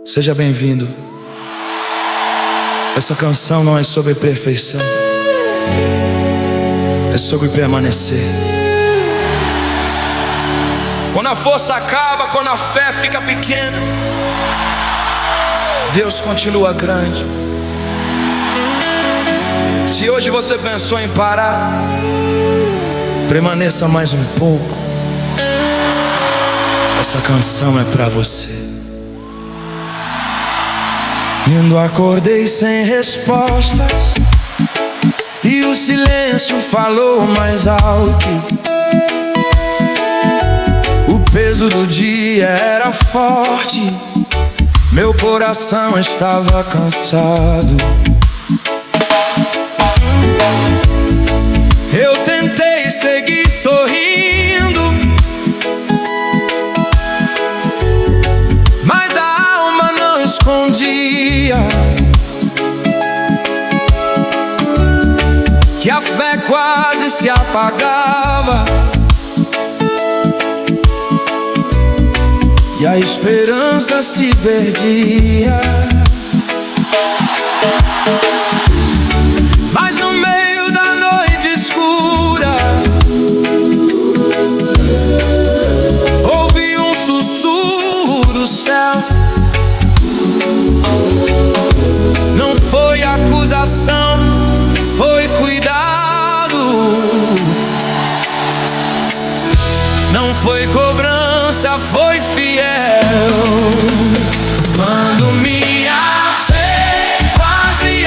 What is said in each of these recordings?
Seja bem-vindo. Essa canção não é sobre perfeição, é sobre permanecer. Quando a força acaba, quando a fé fica pequena, Deus continua grande. Se hoje você pensou em parar, permaneça mais um pouco. Essa canção é pra você. Indo acordei sem respostas, e o silêncio falou mais alto. O peso do dia era forte, meu coração estava cansado. Eu tentei seguir sorrindo, mas a alma não escondia que a fé quase se apagava e a esperança se perdia. Mas no meio da noite escura ouvi um sussurro do céu. Não foi acusação, foi cuidado. Não foi cobrança, foi fiel. Quando minha fé quase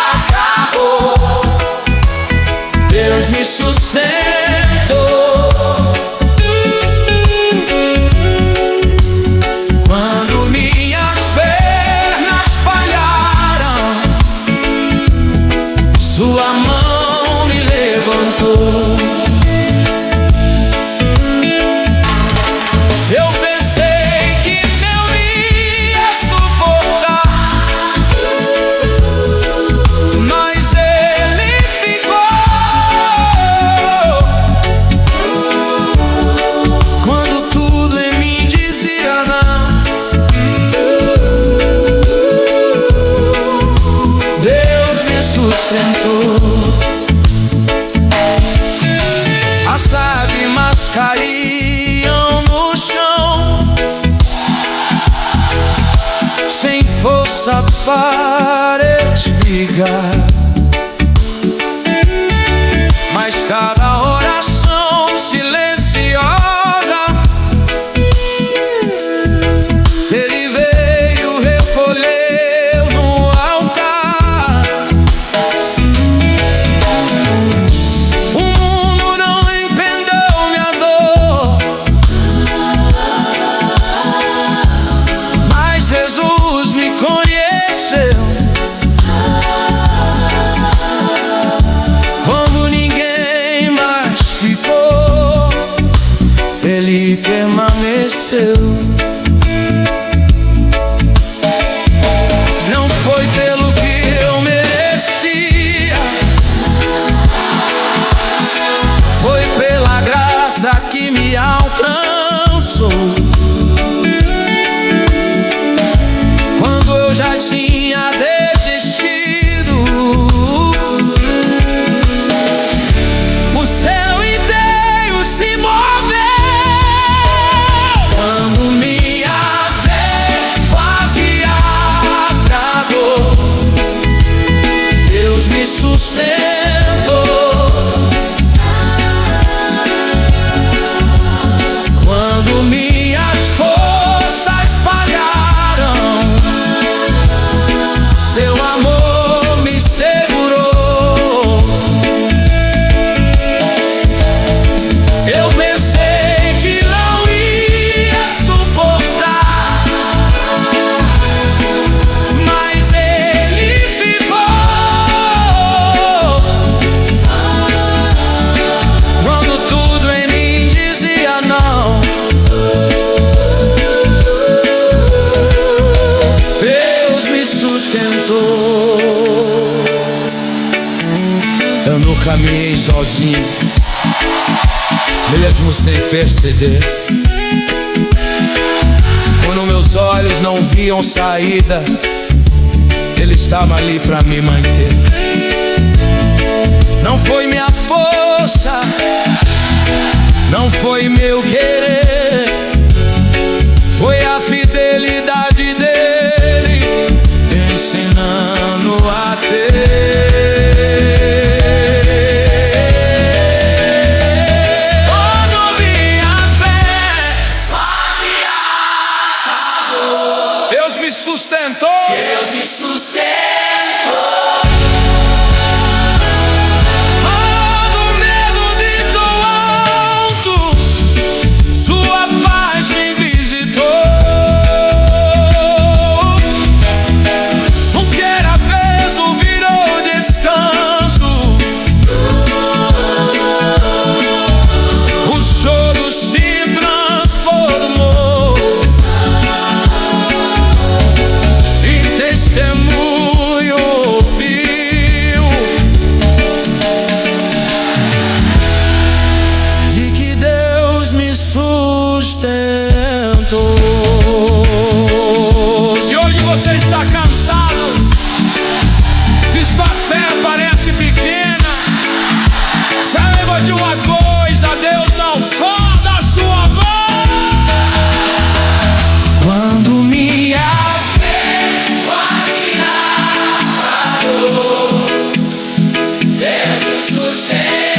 acabou, Deus me sustentou. Quando minhas pernas falharam, sua mão me levantou. Eu pensei que não ia suportar, mas Ele ficou. Quando tudo em mim dizia não, Deus me sustentou. As lágrimas caíam no chão, sem força para explicar, mas cada oração silenciosa Ele veio recolher no altar. O mundo não entendeu minha dor, mas Jesus me conheceu. Quando ninguém mais ficou, Ele permaneceu. Não foi pelo que eu merecia, foi pela graça que me alcançou. Quando eu já tinha desistido, o céu inteiro se moveu. Quando minha fé quase acabou, Deus me sustentou. Quando minhas forças falharam, seu amor me segurou. Eu pensei que não ia suportar, mas Ele ficou. Quando tudo em mim dizia não, Deus me sustentou. Eu não caminhei sozinho, mesmo sem perceber. Quando meus olhos olhos não viam saída, Ele estava ali pra me manter. Não foi minha força, não foi meu querer, foi a fidelidade dele ensinando a ter. Quando minha fé acabou, Deus me sustentou. Deus me sustentou. Se hoje você está cansado, se sua fé parece pequena, saiba de uma coisa: Deus não solta a sua voz. Quando minha fé quase acabou, Deus me sustentou.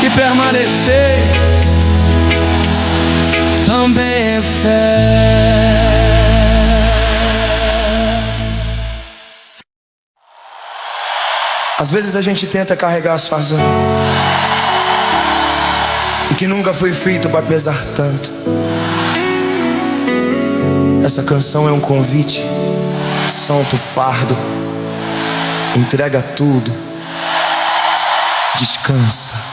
Que permanecer também é fé. Às vezes a gente tenta carregar sozinho, o que nunca foi feito pra pesar tanto. Essa canção é um convite. Solta o fardo, entrega tudo, descansa.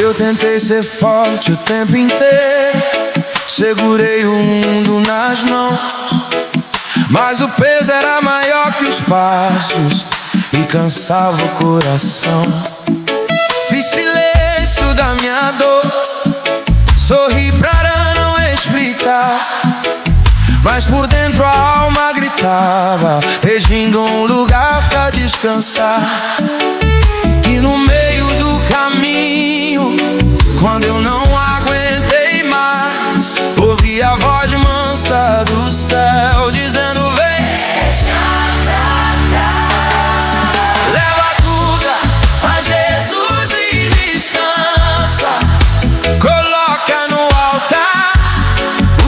Eu tentei ser forte o tempo inteiro, segurei o mundo nas mãos, mas o peso era maior que os passos e cansava o coração. Fiz silêncio da minha dor, sorri pra não explicar, mas por dentro a alma gritava, pedindo um lugar pra descansar. E no meio do caminho, quando eu não aguentei mais, ouvi a voz mansa do céu dizendo: vem, deixa pra cá, leva tudo a Jesus e descansa. Coloca no altar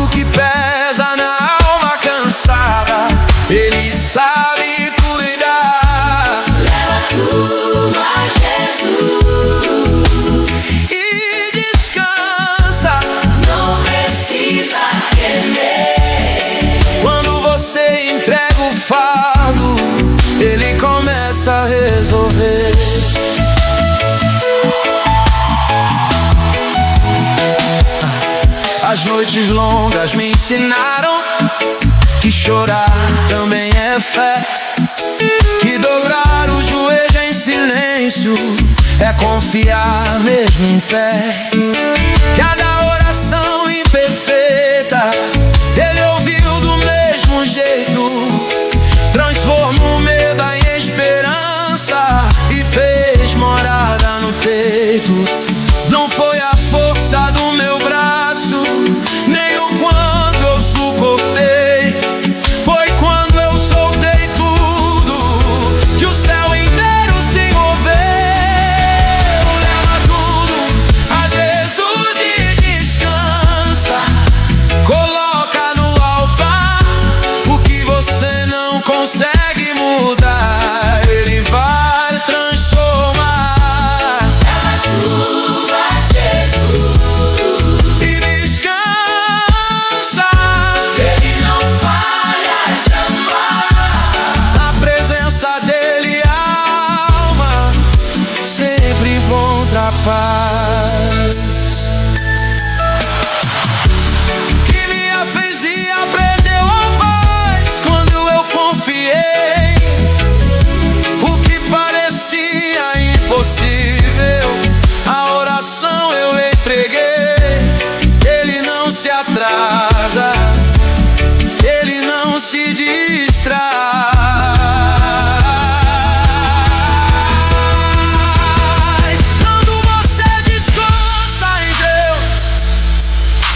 o que pesa na alma cansada, Ele sabe cuidar. Leva tudo a Jesus e descansa. Não precisa temer. Quando você entrega o fardo, Ele começa a resolver. As noites longas me ensinaram que chorar também é fé, que dobrar o joelho em silêncio é confiar mesmo em pé. Cada oração imperfeita Ele ouviu do mesmo jeito, transformou o medo em esperança e fez jeito. Não foi a força do meu braço, nem o quanto eu suportei. Foi quando eu soltei tudo que o céu inteiro se moveu. Leva tudo a Jesus e descansa. Coloca no altar o que você não consegue mudar. Ele vai transformar. Paz que me fez e aprendeu a paz quando eu confiei. O que parecia impossível, a oração eu entreguei. Ele não se atrasa, ele não se distrai.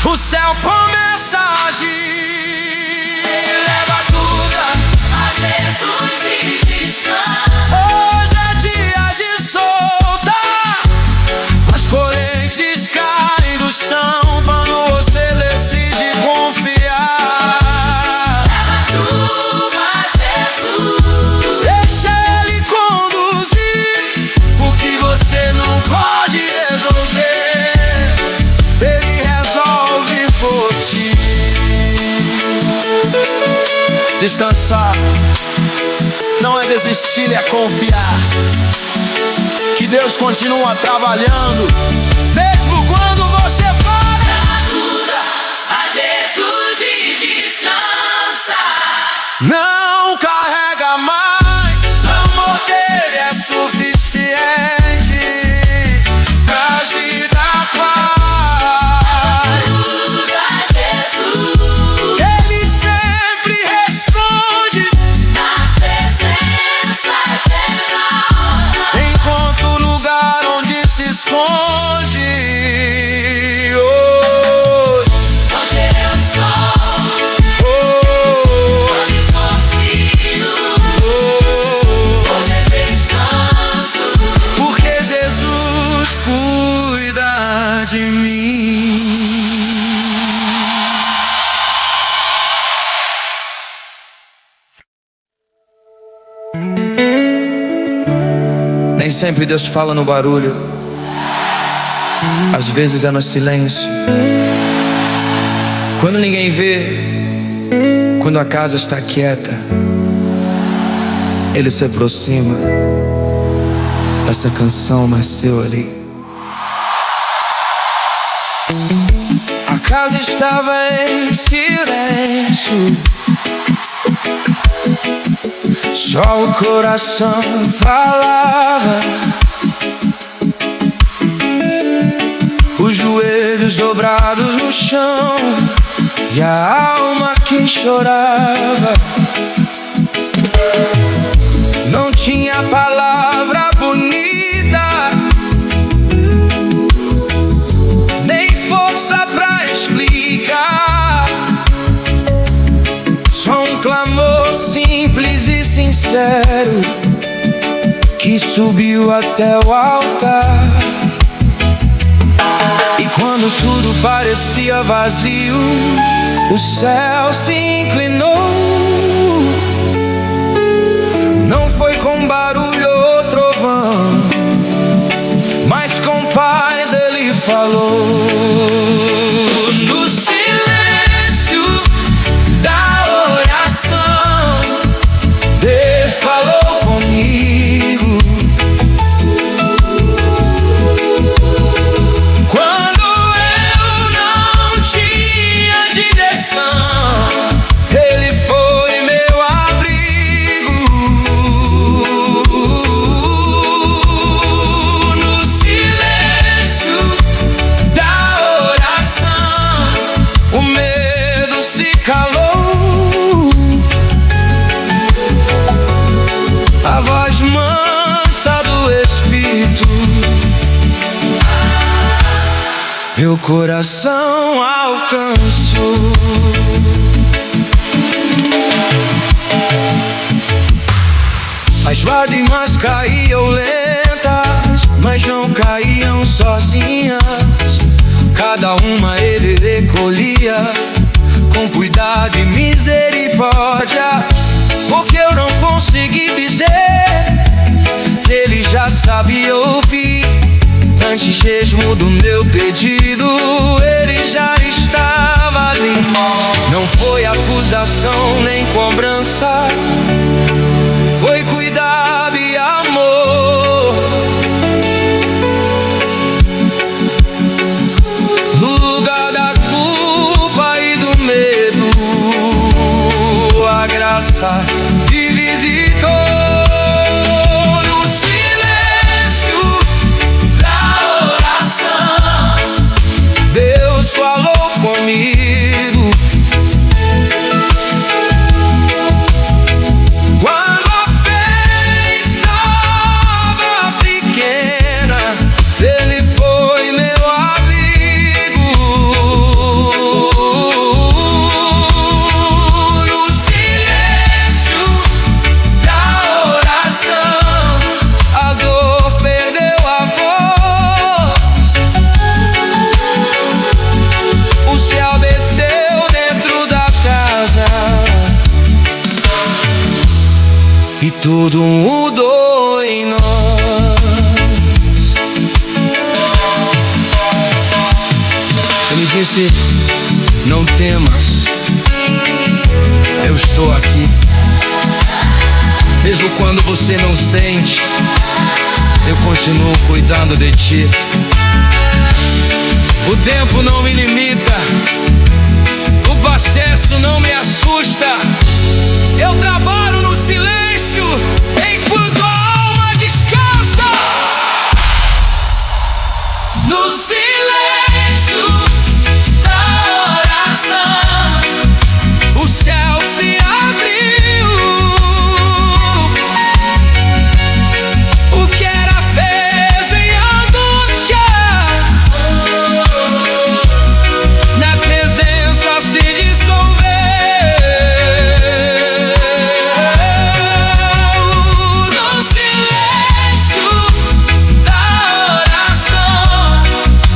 O céu começa a agir. Leva tudo a Jesus e descansa. Hoje é dia de soltar. As correntes caem do chão quando você decide confiar. Leva tudo a Jesus. Deixa Ele conduzir. O que você não pode resolver, Ele resolve por ti. Descansar não é desistir, é confiar que Deus continua trabalhando, mesmo quando você para. Leva a Jesus e descansa. Não carrega mais, o amor dele é suficiente pra te dar paz. Nem sempre Deus fala no barulho, às vezes é no silêncio. Quando ninguém vê, quando a casa está quieta, Ele se aproxima. Essa canção nasceu ali. A casa estava em silêncio, só o coração falava. Os joelhos dobrados no chão e a alma que chorava. Não tinha palavra bonita, nem força pra explicar. Só um clamor simples e sincero que subiu até o altar. E quando tudo parecia vazio, o céu se inclinou. Não foi com barulho ou trovão, mas com paz Ele falou. No silêncio da oração, Deus falou comigo. Quando eu não tinha direção, Ele foi meu abrigo. No silêncio da meu coração alcançou. As lágrimas caíam lentas, mas não caíam sozinhas. Cada uma ele recolhia com cuidado e misericórdia. Porque eu não consegui dizer, ele já sabia ouvir. Antes mesmo do meu pedido, ele já estava ali. Não foi acusação nem cobrança, foi cuidado e amor. No lugar da culpa e do medo, a graça me visitou. No silêncio da oração, Deus falou comigo. Quando a fé estava pequena, ele foi meu amigo. No silêncio da oração, a dor perdeu a voz. O céu desceu dentro da casa e tudo mudou em nós. Ele disse: não temas, eu estou aqui. Mesmo quando você não sente, eu continuo cuidando de ti. O tempo não me limita, o processo não me assusta. Eu trabalho no silêncio enquanto a alma descansa. No silêncio da oração, o céu se abriu. O que era peso e angústia, na presença se dissolveu. No silêncio da oração,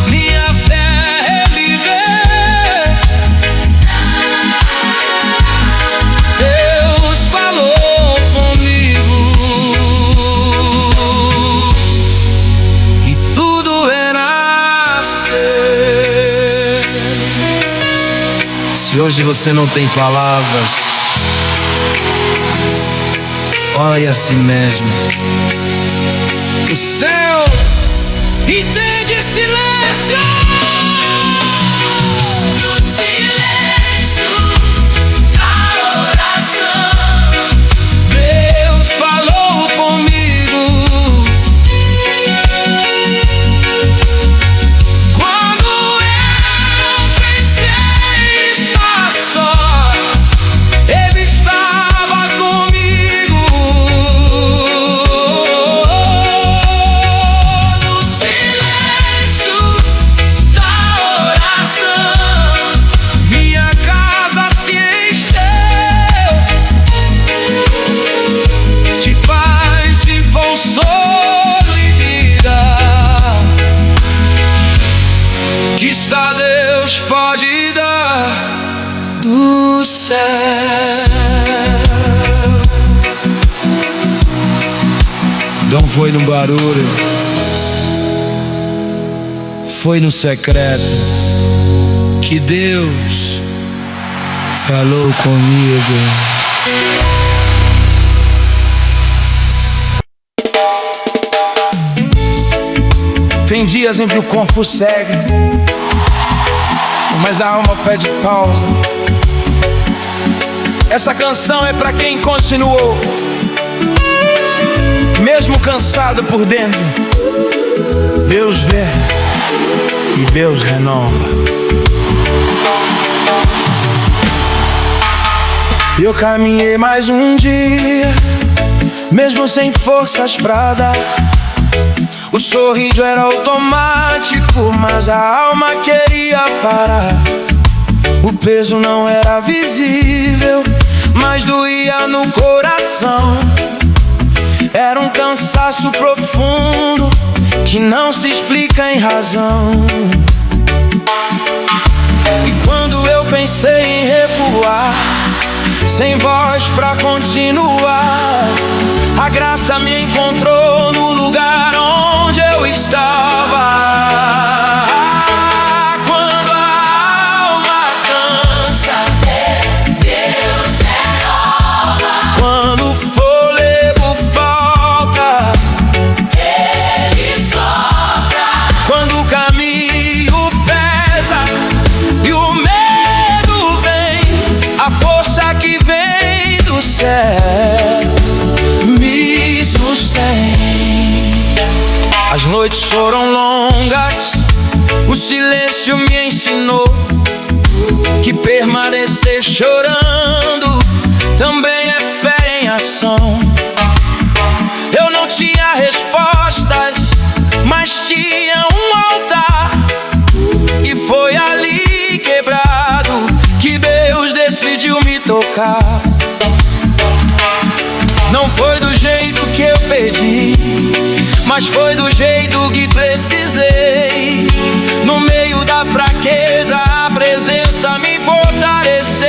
minha fé relivei. Deus falou comigo e tudo renasceu. Se hoje você não tem palavras, olhe a si mesmo. O céu entende silêncio. No silêncio da oração, Deus falou comigo. Quando eu pensei estar só, ele estava comigo. no silêncio da oração, Minha casa se encheu de paz, de consolo e vida que só Deus pode dar do céu. Não foi no barulho, foi no secreto que Deus falou comigo. Tem dias em que o corpo segue, mas a alma pede pausa. Essa canção é pra quem continuou, mesmo cansado por dentro. Deus vê e Deus renova. Eu caminhei mais um dia, mesmo sem forças pra dar. O sorriso era automático, mas a alma queria parar. O peso não era visível, mas doía no coração. Era um cansaço profundo que não se explica em razão. E quando eu pensei em recuar, sem voz pra continuar, a graça me encontrou no lugar onde eu estava. Quando a alma cansa, Deus renova. Quando o fôlego falta, Ele sopra. Quando o caminho pesa e o medo vem, a força que vem do céu me sustém. As noites foram longas, o silêncio me ensinou que permanecer chorando também é fé em ação. Eu não tinha respostas, mas tinha um altar, e foi ali quebrado que Deus decidiu me tocar. Não foi do jeito que eu pedi, mas foi do jeito que precisei. No meio da fraqueza, a presença me fortaleceu.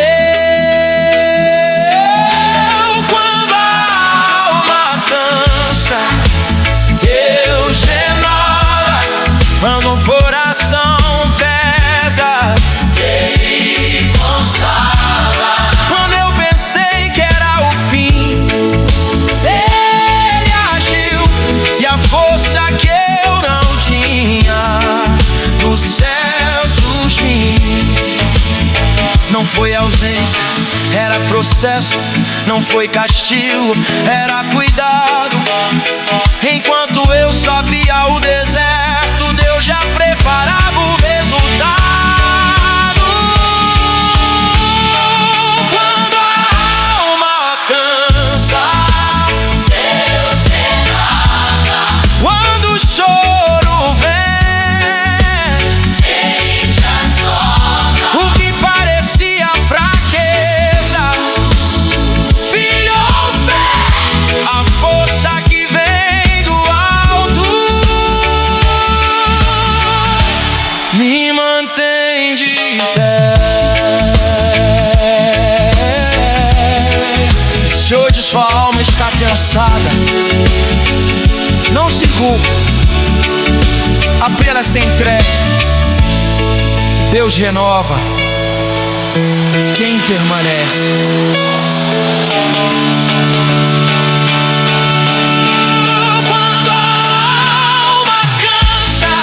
Quando a alma cansa, Deus renova. Quando o coração pesa, Ele consola. Quando eu pensei que era o fim, Ele agiu, e a força que eu não tinha do céu surgiu. Não foi ausência, era processo. Não foi castigo, era cuidado. Enquanto eu só via o deserto, Deus já preparava o resultado. Quando a alma cansa, Deus renova. Quando o choro vem, Ele transforma. O que parecia fraqueza virou fé. A força que vem do alto me mantém de pé. Se hoje sua alma está tensada, não se culpe, apenas se entregue. Deus renova quem permanece. Quando a alma cansa,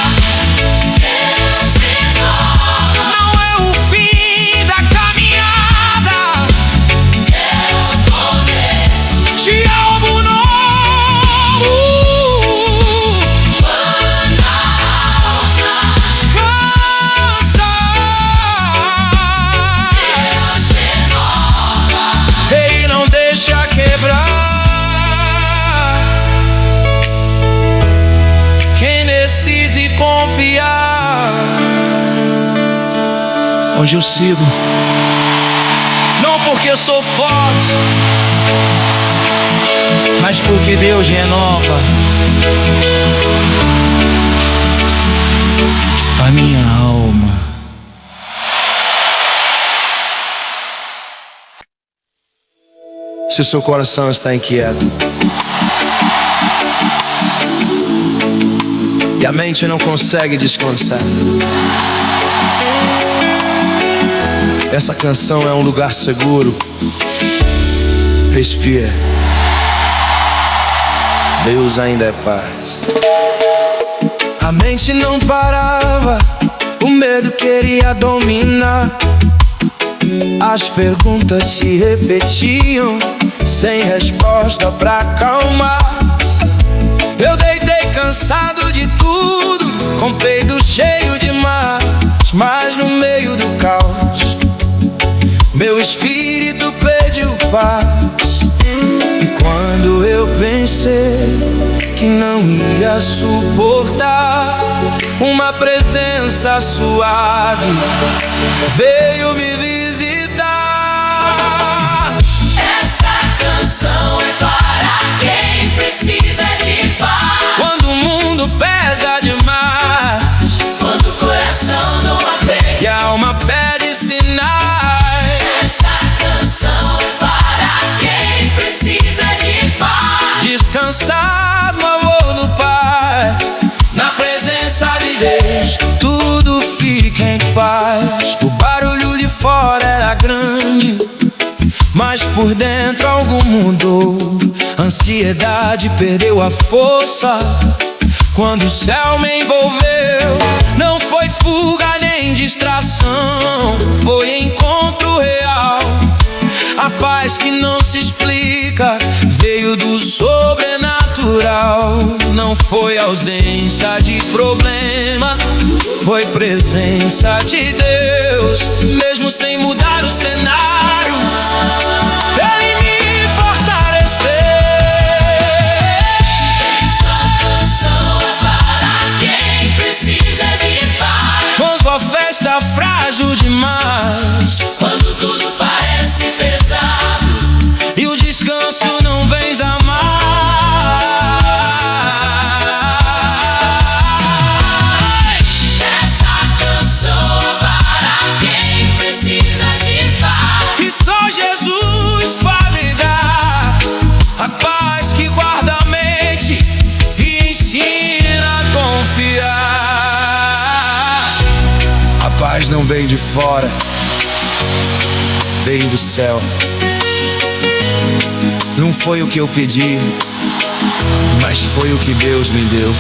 Deus renova. Não é o fim da caminhada, é o começo de algo novo. Quando a alma cansa, Deus renova. Ei, não deixa quebrar. Quem decide confiar, hoje eu sigo, não porque eu sou forte, mas porque Deus renova a minha alma. Se o seu coração está inquieto e a mente não consegue descansar, essa canção é um lugar seguro. Respira. Deus ainda é paz. A mente não parava, o medo queria dominar. As perguntas se repetiam, sem resposta pra acalmar. Eu deitei cansado de tudo, com peito cheio de mas no meio do caos, meu espírito pediu paz. E quando eu pensei que não ia suportar. Uma presença suave veio me visitar. Essa canção é para quem precisa de paz. Quando o mundo pesa demais, Quando o coração não aguenta. e a alma pede sinais. Essa canção é para quem precisa de paz. Descansar no amor do Pai, na presença de Deus, tudo fica em paz. O barulho de fora era grande, mas por dentro algo mudou. Ansiedade perdeu a força quando o céu me envolveu. Não foi fuga nem distração, foi encontro real. A paz que não se explica veio do sobrenatural. Não foi ausência de problema, foi presença de Deus. Mesmo sem mudar o cenário, Ele me fortaleceu. Essa canção é para quem precisa de paz. Quando a festa é frágil demais Quando tudo parece pesado e o descanso não vem jamais. Essa canção é para quem precisa de paz. E só Jesus pode dar a paz que guarda a mente e ensina a confiar. A paz não veio de fora, veio do céu. Não foi o que eu pedi, mas foi o que Deus me deu.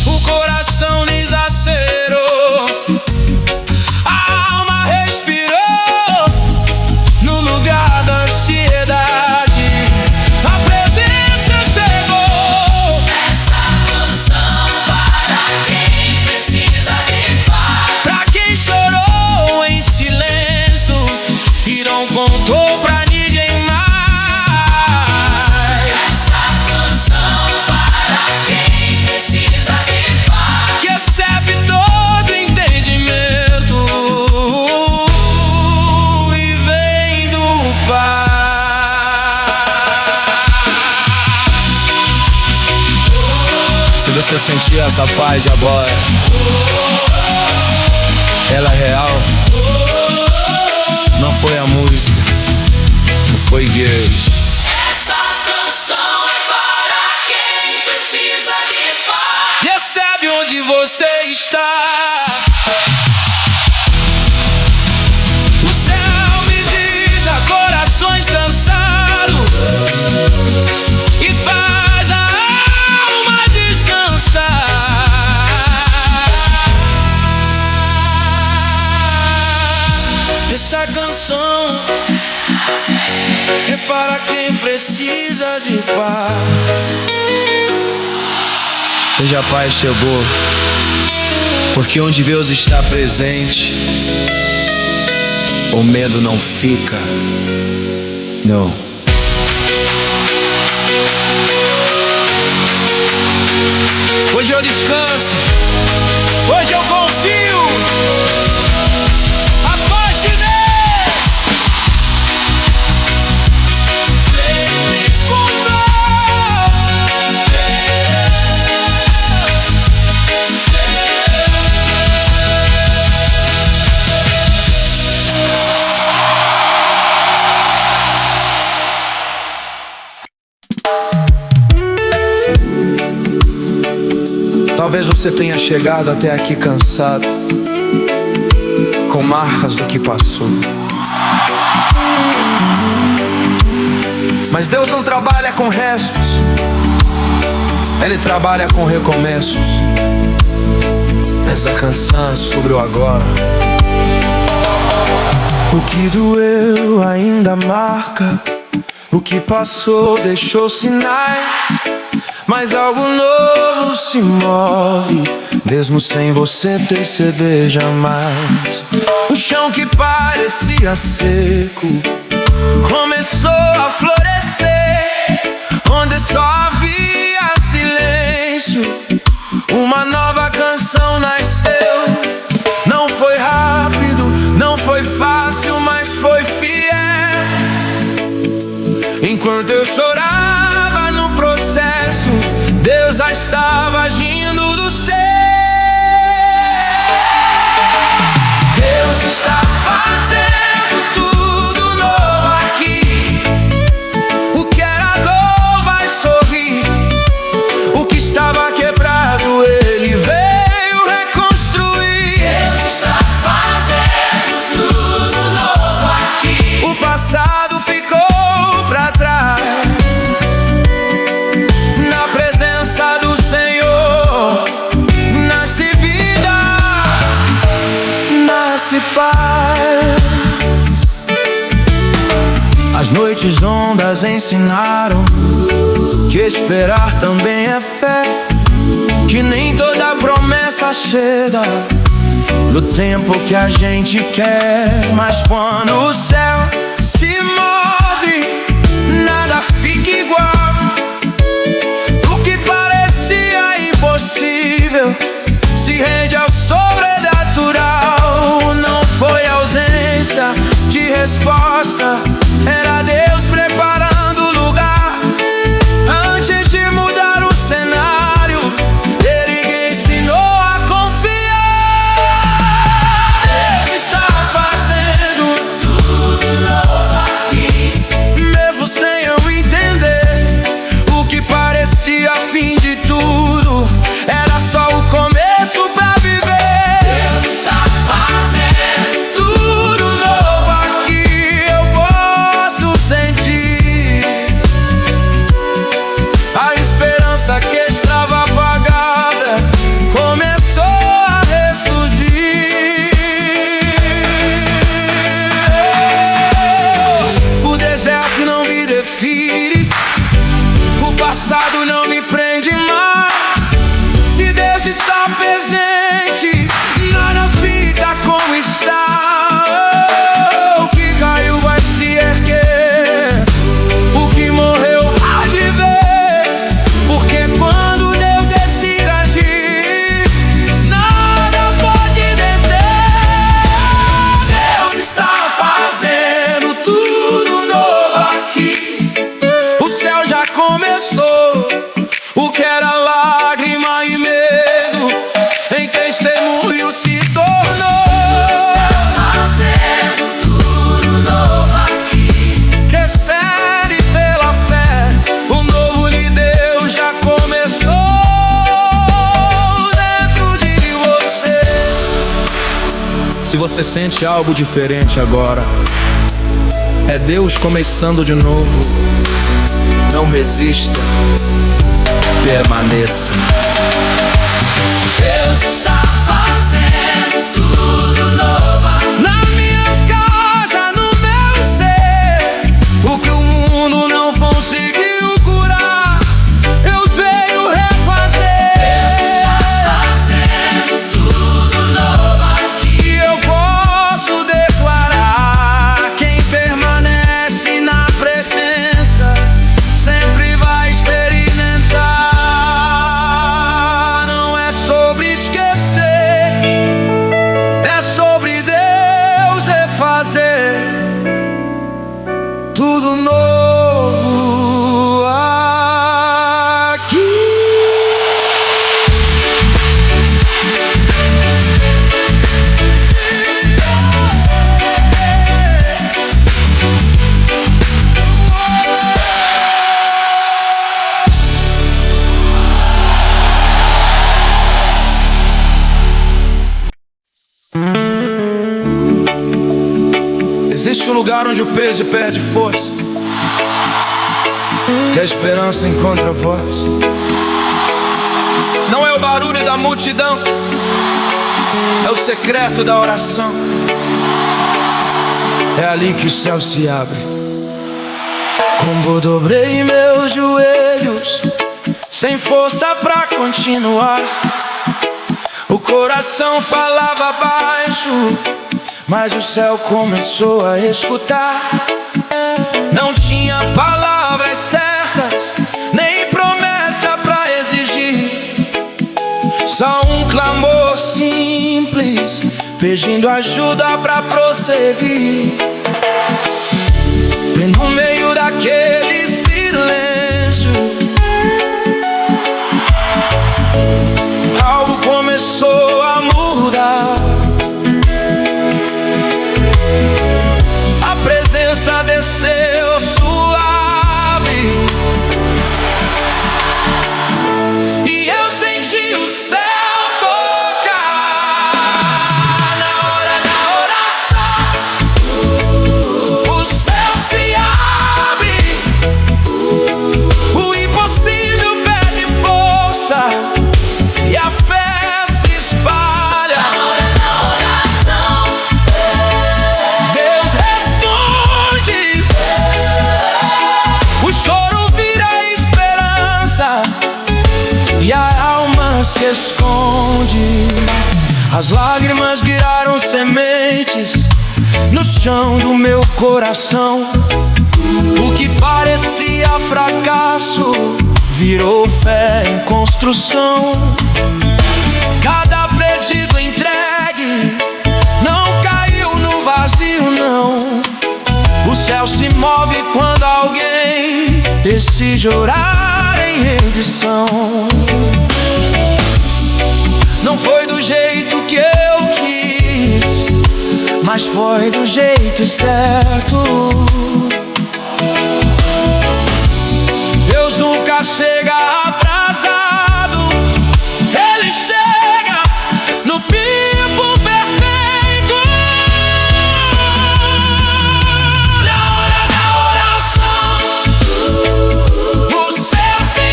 O coração desacelerou, a alma respirou. No lugar da ansiedade, a presença chegou. Essa canção para quem precisa de paz. Pra quem chorou em silêncio e não contou pra ninguém mais. Essa canção para quem precisa de paz. Que excede todo entendimento e vem do Pai. Se você sentir essa paz agora, ela é real. Não foi a música, não foi Deus. Essa canção é para quem precisa de paz. Recebe onde você está. O céu visita corações cansados e faz a alma descansar. Essa canção é para quem precisa de paz. Hoje a paz chegou, porque onde Deus está presente, o medo não fica. Não. Hoje eu descanso, hoje eu confio. A paz de Deus veio me encontrar. Talvez você tenha chegado até aqui cansado, com marcas do que passou. Mas Deus não trabalha com restos, Ele trabalha com recomeços. Essa canção é sobre o agora. O que doeu ainda marca, o que passou deixou sinais. Mas algo novo se move, mesmo sem você perceber jamais. O chão que parecia seco começou a florescer, onde só havia silêncio, uma nova canção nasceu. Não foi rápido, não foi fácil, mas foi fiel. Enquanto eu chorava no processo, Deus já estava agindo do céu. Deus está fazendo tudo novo aqui. O que era dor vai sorrir. O que estava quebrado Ele veio reconstruir. Deus está fazendo tudo novo aqui. O passado ficou pra trás. Na presença do Senhor nasce vida, nasce paz. As noites longas ensinaram que esperar também é fé, que nem toda promessa chega no tempo que a gente quer. Mas quando o céu se move, nada fica igual. O que parecia impossível se rende ao sobrenatural. Não foi ausência de resposta, era Deus preparando o lugar. Antes de mudar o cenário, Ele ensinou a confiar. Deus está fazendo Tudo novo aqui. mesmo sem eu entender. O que parecia fim de tudo era só o começo pra viver. Deus está fazendo Tudo novo aqui eu posso sentir. A esperança que estava apagada começou a ressurgir. O deserto não me define, o passado não me prende mais. Se Deus está presente, nada fica como está. O que caiu vai se erguer, o que morreu há de ver. Porque quando Deus decide agir, nada pode deter. Deus está fazendo tudo novo aqui. O céu já começou. O que era lágrima e medo, em testemunho se tornou. fazendo tudo novo aqui. Recebe pela fé, o novo de Deus já começou dentro de você. Se você sente algo diferente agora, é Deus começando de novo. Não resista, permaneça. Deus está fazendo tudo novo aqui. Na minha casa, no meu ser, o que o mundo não conseguiu curar, Deus veio refazer. Fazendo tudo novo aqui. E eu posso declarar: quem permanece na presença sempre vai experimentar. Não é sobre esquecer, é sobre Deus refazer tudo novo aqui. Existe um lugar onde o peso perde força, que a esperança encontra voz. Não é o barulho da multidão, é o secreto da oração. É ali que o céu se abre. Como dobrei meus joelhos, sem força pra continuar. O coração falava baixo, mas o céu começou a escutar. Não tinha palavras certas, nem promessa pra exigir, Só um clamor simples, pedindo ajuda pra prosseguir. E no meio daquele silêncio, algo começou a mudar. A presença desceu suave e eu senti o céu tocar. Na hora da oração, o céu se abre, o impossível perde força e a fé se espalha. Na hora da oração, Deus responde, o choro vira esperança e a alma se esconde. As lágrimas viraram sementes no chão do meu coração. O que parecia fracasso virou fé em construção. Cada pedido entregue não caiu no vazio, não. O céu se move quando alguém decide orar em rendição. Não foi do jeito que eu quis, mas foi do jeito certo. Deus nunca chega atrasado, Ele chega no tempo perfeito. Na hora da oração, o céu se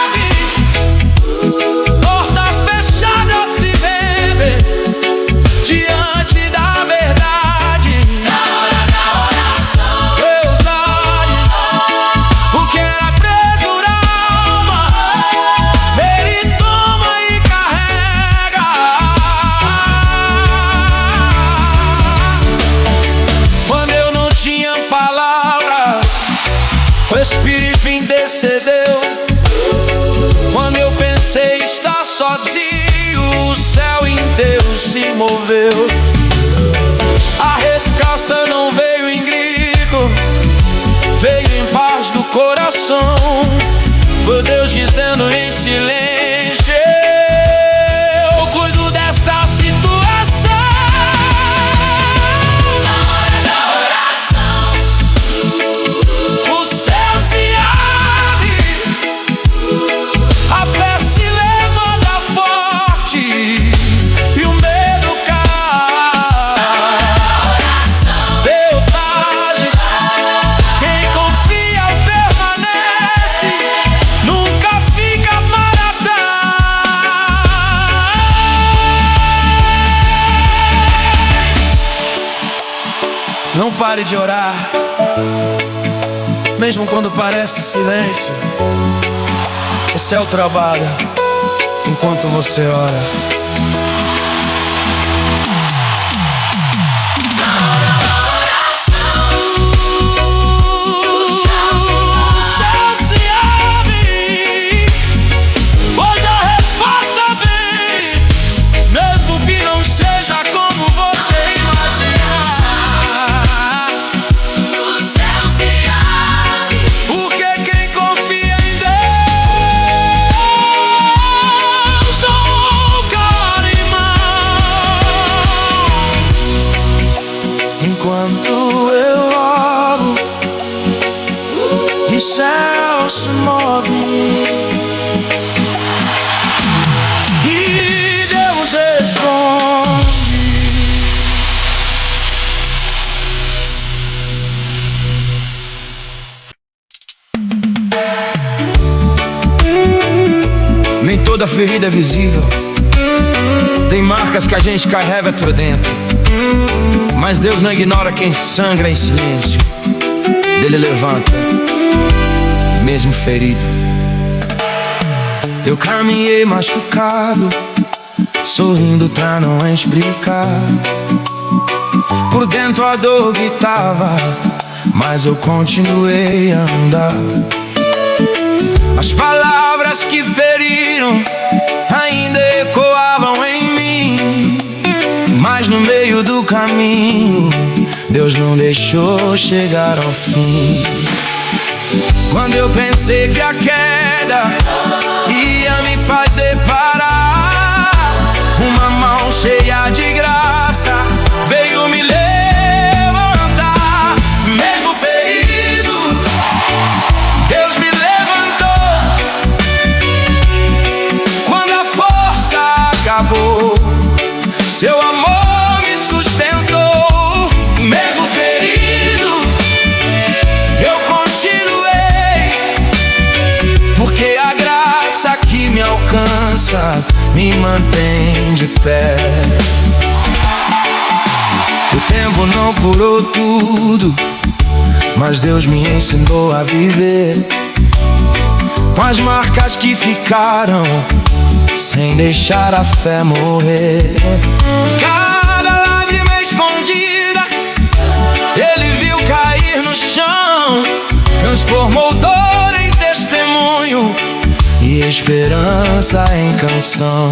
abre, portas fechadas se vendem diante da verdade. na hora da oração, Deus age, o que era preso na alma, Ele toma e carrega. Quando eu não tinha palavras, o Espírito intercedeu. Quando eu pensei estar sozinho, o céu inteiro se moveu. A resposta não veio em grito, veio em paz do coração. Foi Deus dizendo em silêncio: eu cuido desta situação. na hora da oração, O céu se abre, a fé se levanta forte e o medo cai. Deus age, quem confia permanece, nunca fica para trás. Não pare de orar, mesmo quando parece silêncio. O céu trabalha enquanto você ora. O céu se abre, pois a resposta vem, mesmo que não seja como você imagina. o céu se abre, Porque quem confia em Deus não cai em mão. Enquanto eu oro, e o céu se move e Deus responde. Nem toda ferida é visível, tem marcas que a gente carrega por dentro. Mas Deus não ignora quem sangra em silêncio. Ele levanta, mesmo ferido. Eu caminhei machucado, sorrindo pra não explicar. Por dentro a dor gritava, mas eu continuei a andar. As palavras que feriram ainda caminho, Deus não deixou chegar ao fim. Quando eu pensei que a queda ia me fazer parar, uma mão cheia de graça veio me levantar. Mesmo ferido, Deus me levantou. Quando a força acabou, seu amor me sustentou. Mesmo ferido, eu continuei, porque a graça que me alcança me mantém de pé. O tempo não curou tudo, mas Deus me ensinou a viver com as marcas que ficaram, sem deixar a fé morrer. Cada lágrima escondida Ele viu cair no chão, transformou dor em testemunho e esperança em canção.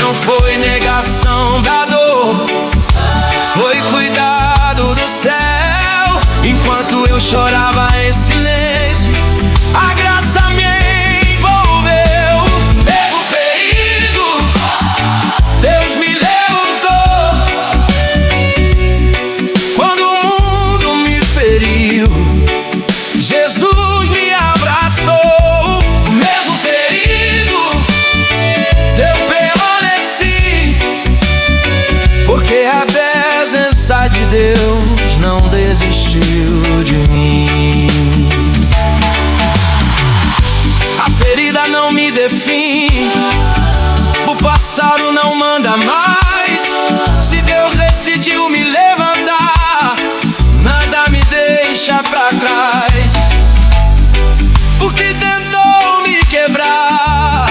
Não foi negação da dor, foi cuidado do céu. Enquanto eu chorava em silêncio, a graça me envolveu. Mesmo ferido, Deus me levantou. Quando o mundo me feriu, Jesus me abraçou. Mesmo ferido, eu permaneci, porque a presença de Deus não desistiu de mim. A ferida não me define, o passado não manda mais. Se Deus decidiu me levantar, nada me deixa pra trás. O que tentou me quebrar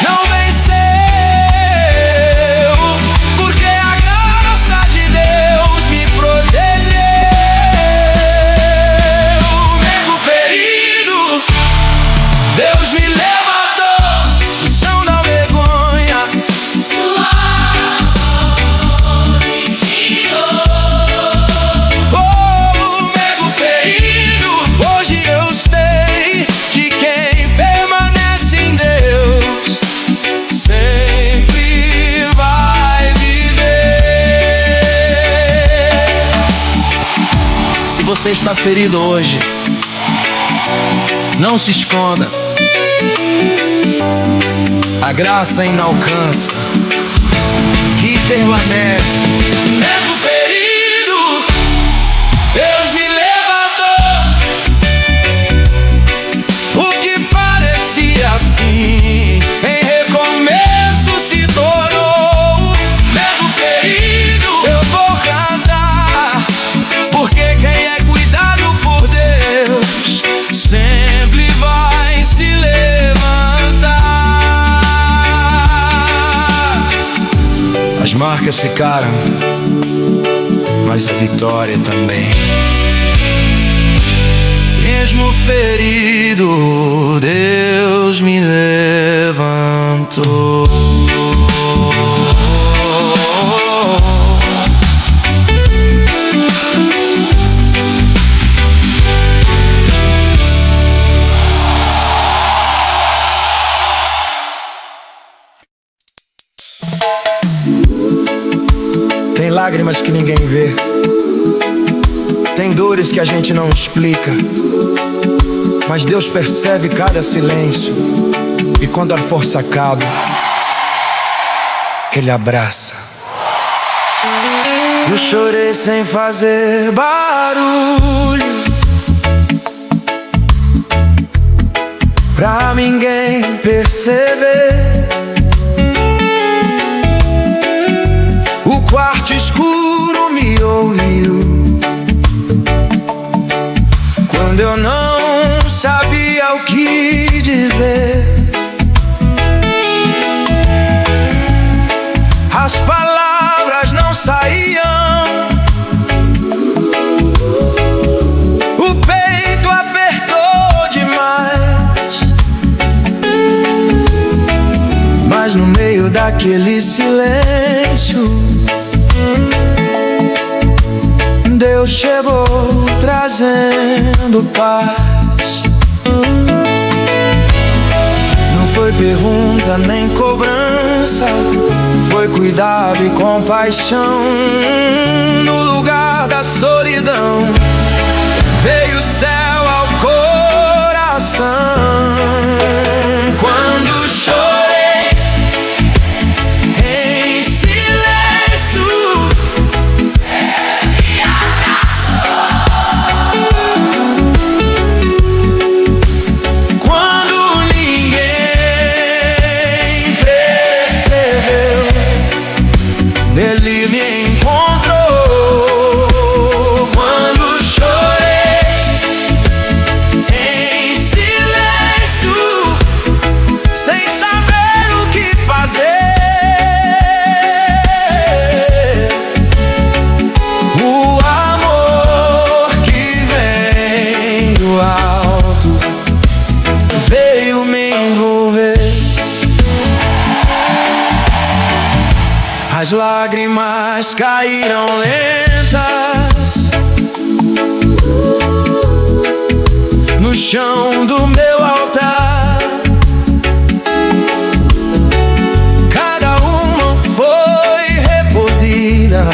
não venceu, porque a graça de Deus me protegeu. Mesmo ferido, Deus me levantou. O chão da vergonha, sua amor me tirou. Oh, mesmo ferido, hoje eu sei que quem permanece em Deus sempre vai viver. Se você está ferido hoje, não se esconda. A graça ainda alcança que permanece. Mesmo ferido, Deus me levantou. O que parecia fim, em recomeço se tornou. Mesmo ferido, eu vou cantar, porque quem é cuidado por Deus sempre vai se levantar. As marcas ficaram, mas a vitória também. Mesmo ferido, Deus me levantou. Tem lágrimas que ninguém vê, tem dores que a gente não explica, mas Deus percebe cada silêncio, e quando a força acaba, Ele abraça. Eu chorei sem fazer barulho, pra ninguém perceber. O quarto escuro me ouviu quando eu não sabia o que dizer. As palavras não saíam, o peito apertou demais, mas no meio daquele silêncio, Deus chegou trazendo paz. Não foi pergunta nem cobrança, foi cuidado e compaixão. No lugar da solidão veio o céu ao coração. Quando chorei em silêncio, Deus me abraçou. quando ninguém percebeu, Ele me encontrou. Quando chorei em silêncio, sem saber o que fazer, o amor que vem do alto veio me envolver. As lágrimas caíram lentas no chão do meu altar. Cada uma foi recolhida,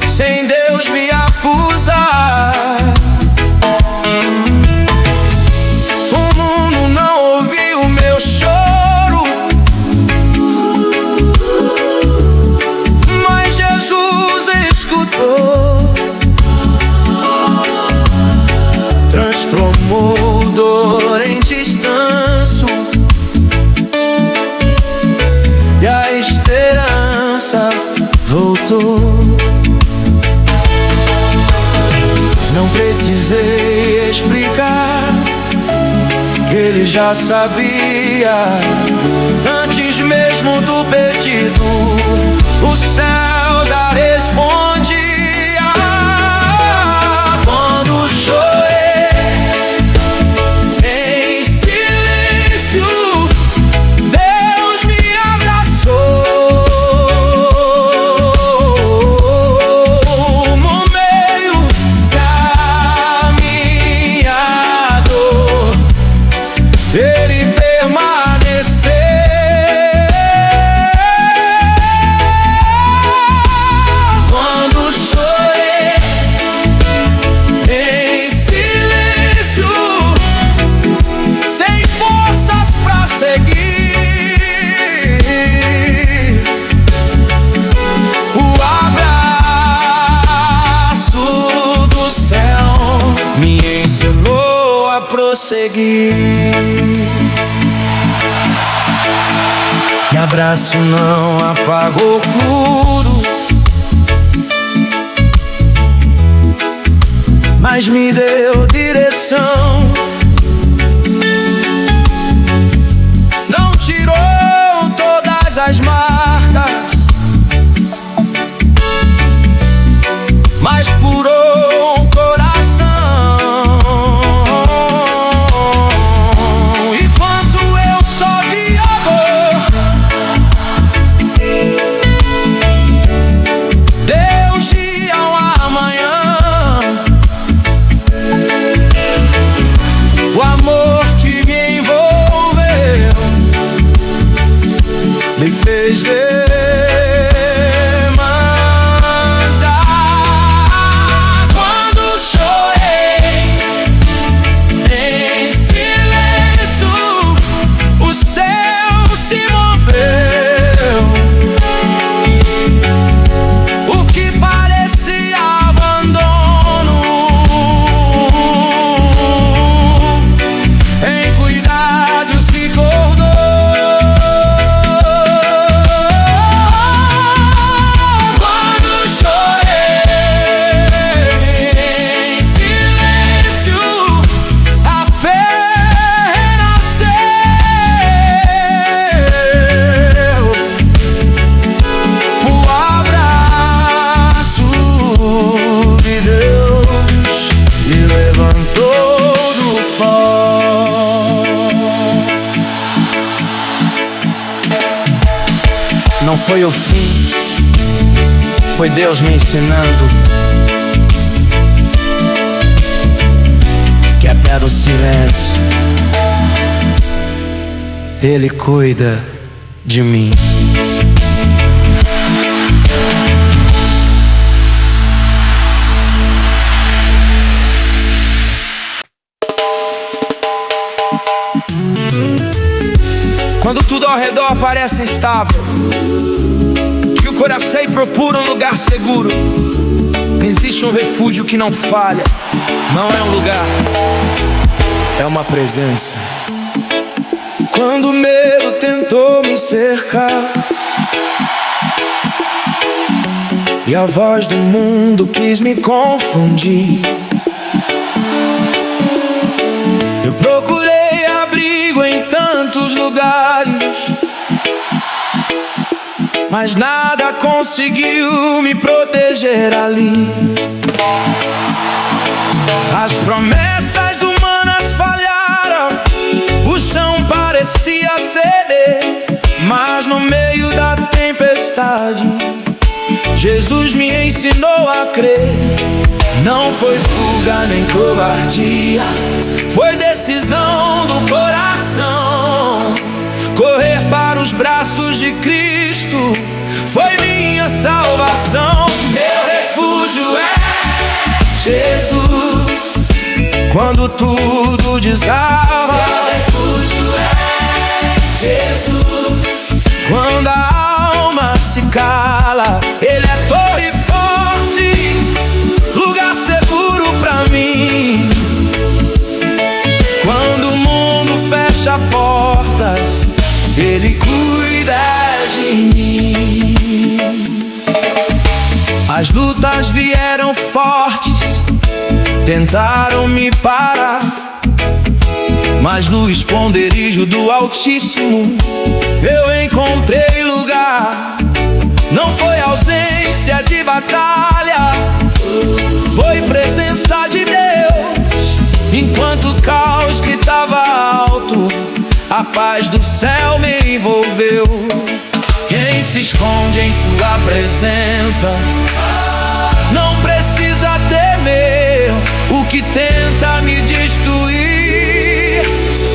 sem Deus me acusar. O mundo não ouviu o meu choro, mas Jesus escutou. Transformou dor em descanso e a esperança voltou. Não precisei explicar, que Ele já sabia. Antes mesmo do pedido, o céu já respondia. Quando chorei em silêncio, Deus me abraçou. No meio da minha dor, Ele permaneceu. Quando chorei em silêncio, sem forças pra seguir, o abraço do céu me ensinou a prosseguir. E abraço não apagou o curo, mas me deu direção. Não tirou todas as marcas, mas curou o coração. Enquanto eu só via dor, Deus ia ao amanhã. foi o fim, foi Deus me ensinando que até do silêncio Ele cuida de mim. Quando tudo ao redor parece instável, que o coração procura um lugar seguro, existe um refúgio que não falha. Não é um lugar, é uma presença. Quando o medo tentou me cercar e a voz do mundo quis me confundir, eu procurei abrigo em tantos lugares, mas nada conseguiu me proteger ali. As promessas humanas falharam, o chão parecia ceder, mas no meio da tempestade Jesus me ensinou a crer. Não foi fuga nem covardia, foi decisão do coração. Correr para os braços de Cristo foi minha salvação. Meu refúgio é Jesus. Quando tudo desaba, meu refúgio é Jesus. Quando a alma se cala, Ele é torre forte, lugar seguro pra mim. Quando o mundo fecha portas, Ele cuida de mim. As lutas vieram fortes, tentaram me parar, mas no esconderijo do Altíssimo eu encontrei lugar. Não foi ausência de batalha, foi presença de Deus. Enquanto o caos gritava alto, a paz do céu me envolveu. Quem se esconde em sua presença não precisa temer. O que tenta me destruir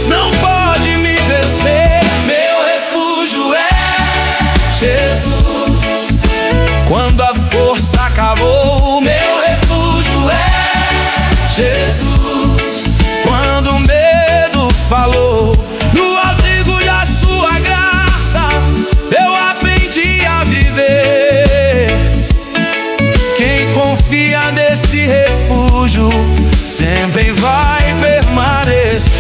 não pode me vencer. Meu refúgio é Jesus. Quando a força acabou, meu refúgio é Jesus. Quando o medo falou, no abrigo da sua graça eu aprendi a viver. Quem confia nesse refúgio sempre vai permanecer.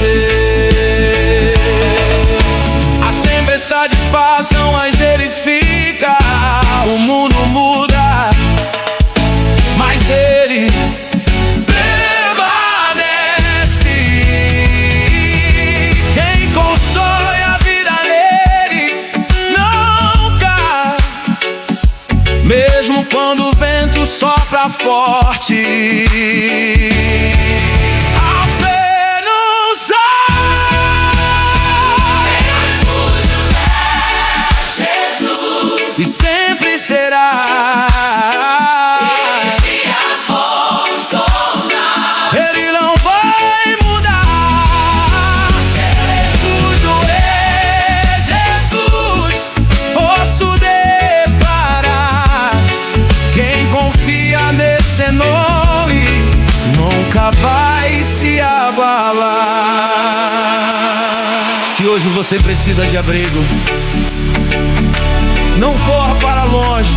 As tempestades passam, mas Ele fica. O mundo muda, mas Ele mesmo quando o vento sopra forte, a fé não sai. Jesus, e sempre será. Ele não vai mudar. Refúgio é Jesus, posso declarar. Quem confia nesse nome nunca vai se abalar. Se hoje você precisa de abrigo, não corra para longe,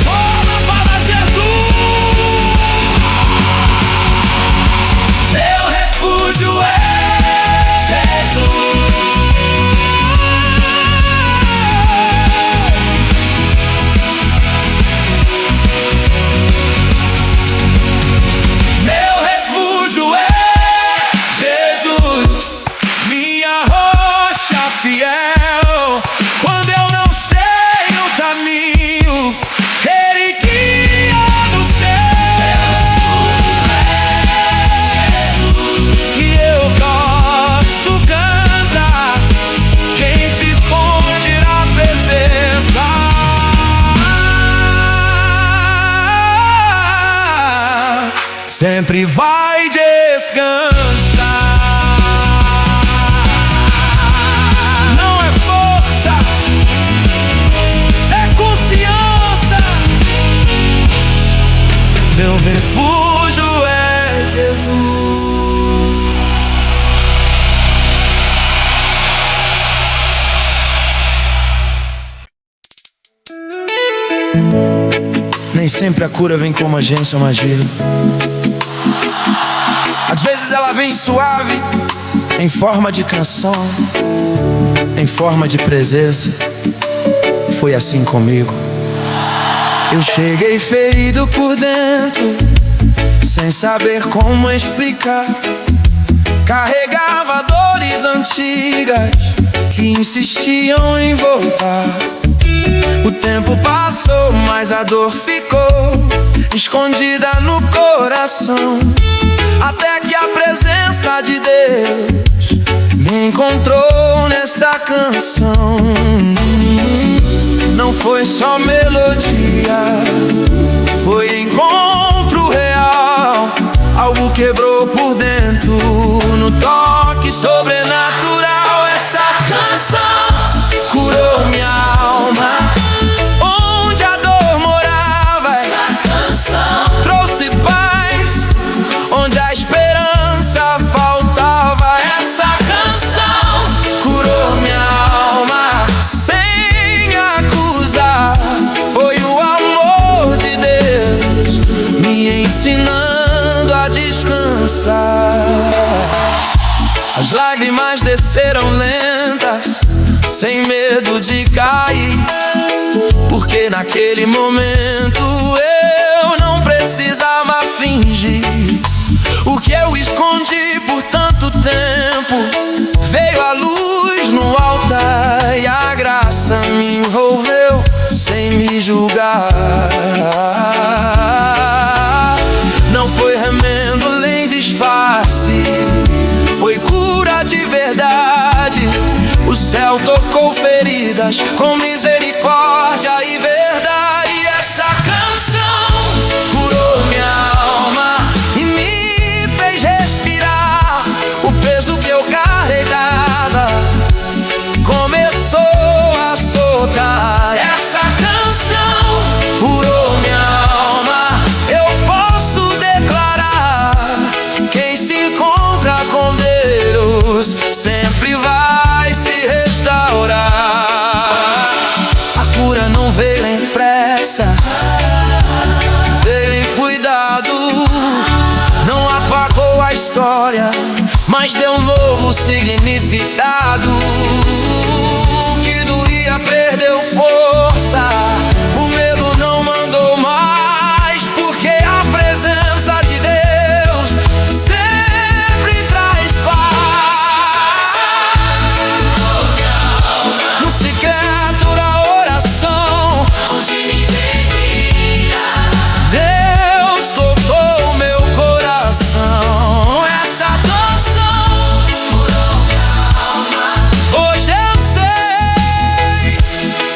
corra para Jesus. Meu refúgio é Jesus. Meu refúgio é Jesus, minha rocha fiel. Quando eu não sei o sempre vai descansar. Não é força, é consciência. Meu refúgio é Jesus. Nem sempre a cura vem como a gente imagina. Às vezes ela vem suave, em forma de canção, em forma de presença. Foi assim comigo. Eu cheguei ferido por dentro, sem saber como explicar. Carregava dores antigas que insistiam em voltar. O tempo passou, mas a dor ficou escondida no coração. Até que a presença de Deus me encontrou nessa canção. Não foi só melodia, foi encontro real. Algo quebrou por dentro, no toque sobrenatural. Essa canção curou minha alma, onde a dor morava. Essa canção trouxe paz, onde a esperança faltava. Essa canção curou minha alma, sem acusar. Foi o amor de Deus me ensinando a descansar. As lágrimas desceram lentas, sem medo de cair, porque naquele momento eu não precisava fingir. O que eu escondi por tanto tempo veio à luz no altar, e a graça me envolveu sem me julgar. Não foi remendo nem disfarce, foi cura de verdade. O céu tocou feridas com misericórdia e verdade. E essa canção curou minha alma e me fez respirar. O peso que eu carregava começou a soltar. Essa canção curou minha alma. Eu posso declarar: quem se encontra com Deus sempre vai se restaurar. A cura não veio em pressa, veio em cuidado. Não apagou a história, mas deu um novo significado. O que doía perdeu força, o medo não mandou mais, porque a presença de Deus sempre traz paz. No secreto da oração, Onde ninguém mira, Deus tocou meu coração. Essa canção curou minha alma. hoje eu sei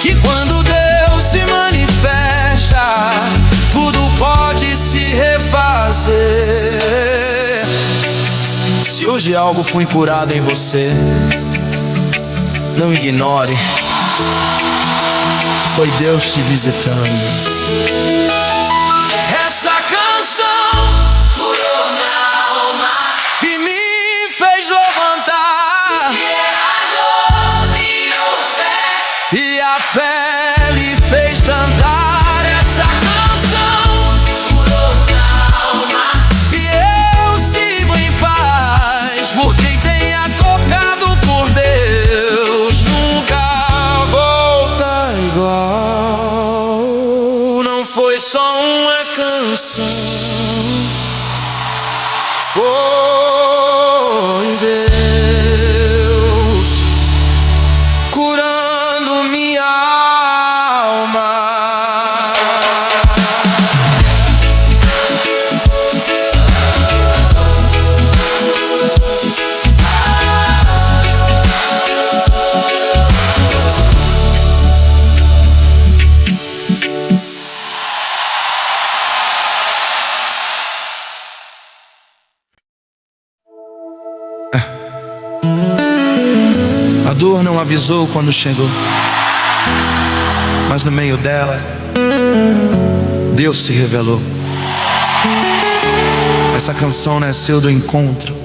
que quando Deus se manifesta, tudo pode se refazer. Se hoje algo foi curado em você, não ignore, foi Deus te visitando. Essa canção Curou minha alma. que me fez levantar, A dor virou fé. e a fé lhe fez cantar. Essa canção Curou minha alma. e eu sigo em paz, por quem tenha tocado por Deus nunca volta igual. Não foi dor não avisou quando chegou, mas no meio dela Deus se revelou. Essa canção nasceu do encontro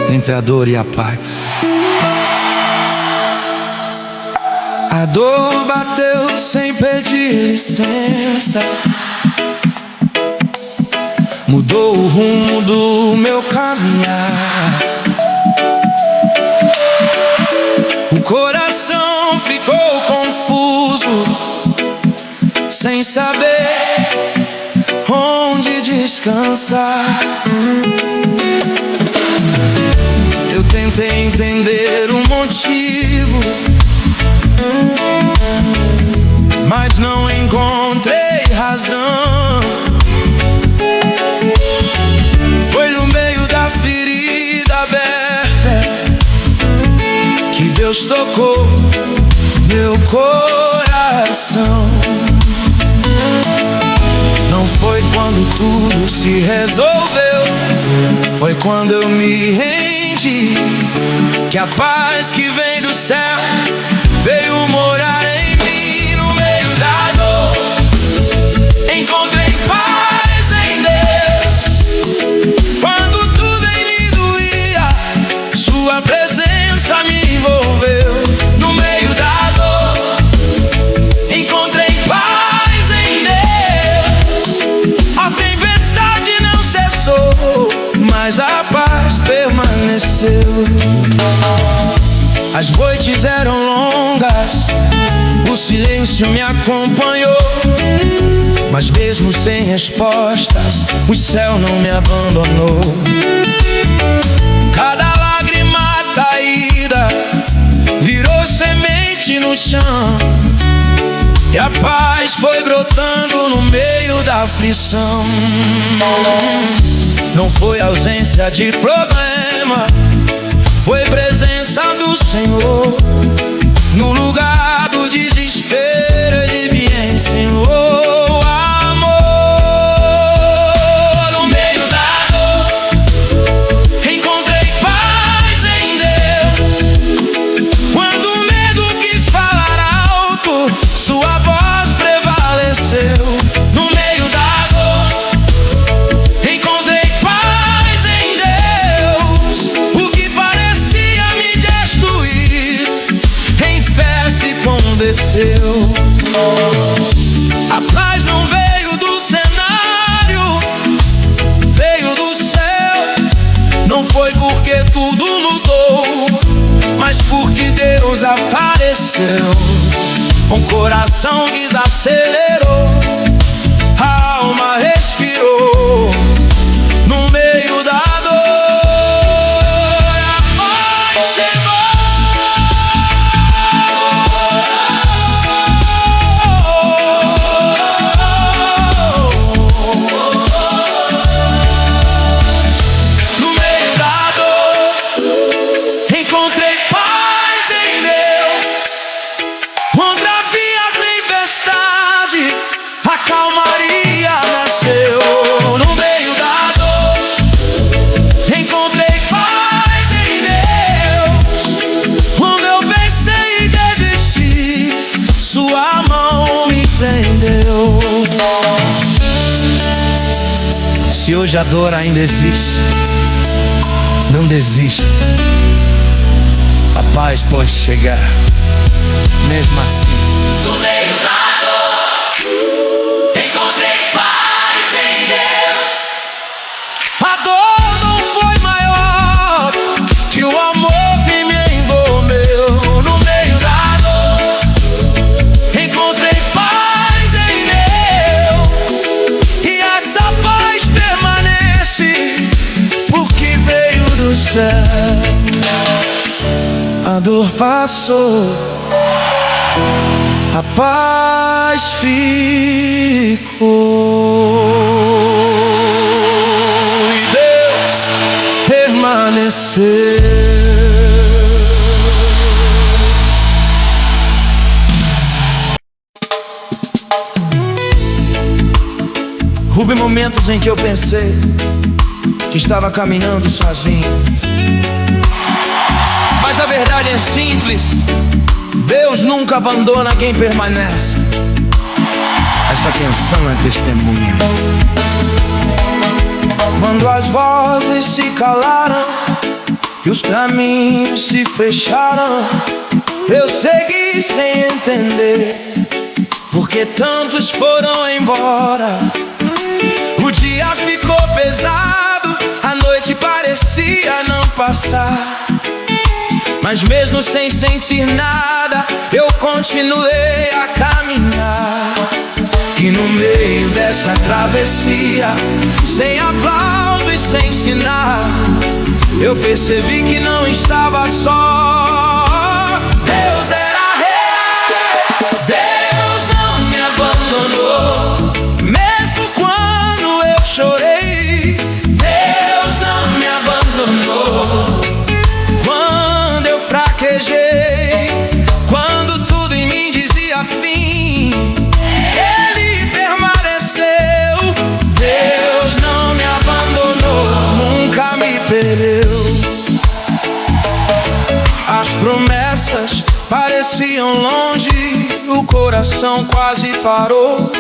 entre a dor e a paz. A dor bateu sem pedir licença, mudou o rumo do meu caminhar. O coração ficou confuso, sem saber onde descansar. Eu tentei entender o motivo, mas não encontrei razão. Foi no meio da ferida aberta que Deus tocou meu coração. Não foi quando tudo se resolveu, foi quando eu me rendi, que a paz que vem do céu veio morar em mim. No meio da dor encontrei paz em Deus. Quando tudo em mim doía, sua presença me envolveu. No meio da dor encontrei paz em Deus. A tempestade não cessou, mas a paz permaneceu. As noites eram longas, o silêncio me acompanhou, mas mesmo sem respostas, o céu não me abandonou. Cada lágrima caída virou semente no chão, e a paz foi brotando no meio da aflição. Não foi ausência de problema, foi presença do Senhor. No lugar do desespero Ele me ensinou amor. No meio da dor encontrei paz em Deus. Quando o medo quis falar alto, sua voz prevaleceu. No meio da dor encontrei paz em Deus. O que parecia me destruir, em fé se converteu. A paz não veio do cenário, veio do céu. Não foi porque tudo mudou, mas porque Deus apareceu. Um coração desacelerou, a alma respirou. No meio da dor, a paz chegou. No meio da dor encontrei paz em Deus. Onde havia tempestade, a calmaria nasceu. No meio da dor encontrei paz em Deus. Quando eu pensei em desistir, sua mão me prendeu. Se hoje a dor ainda existe, não desista. A paz pode chegar, mesmo assim. No meio da dor encontrei paz em Deus. A dor não foi maior que o amor que me envolveu. No meio da dor encontrei paz em Deus. E essa paz permanece porque veio do céu. A dor passou, a paz ficou, e Deus permaneceu. Houve momentos em que eu pensei que estava caminhando sozinho, mas a verdade é simples: Deus nunca abandona quem permanece. Essa canção é testemunha. Quando as vozes se calaram e os caminhos se fecharam, eu segui sem entender porque tantos foram embora. O dia ficou pesado, a noite parecia não passar, mas mesmo sem sentir nada, eu continuei a caminhar. E no meio dessa travessia, sem aplauso e sem sinal, eu percebi que não estava só. Deus era real, Deus não me abandonou. Mesmo quando eu chorei, Deus não me abandonou. Quando eu fraquejei, quando tudo em mim dizia fim, Ele permaneceu. Deus não me abandonou, nunca me perdeu. As promessas pareciam longe, o coração quase parou,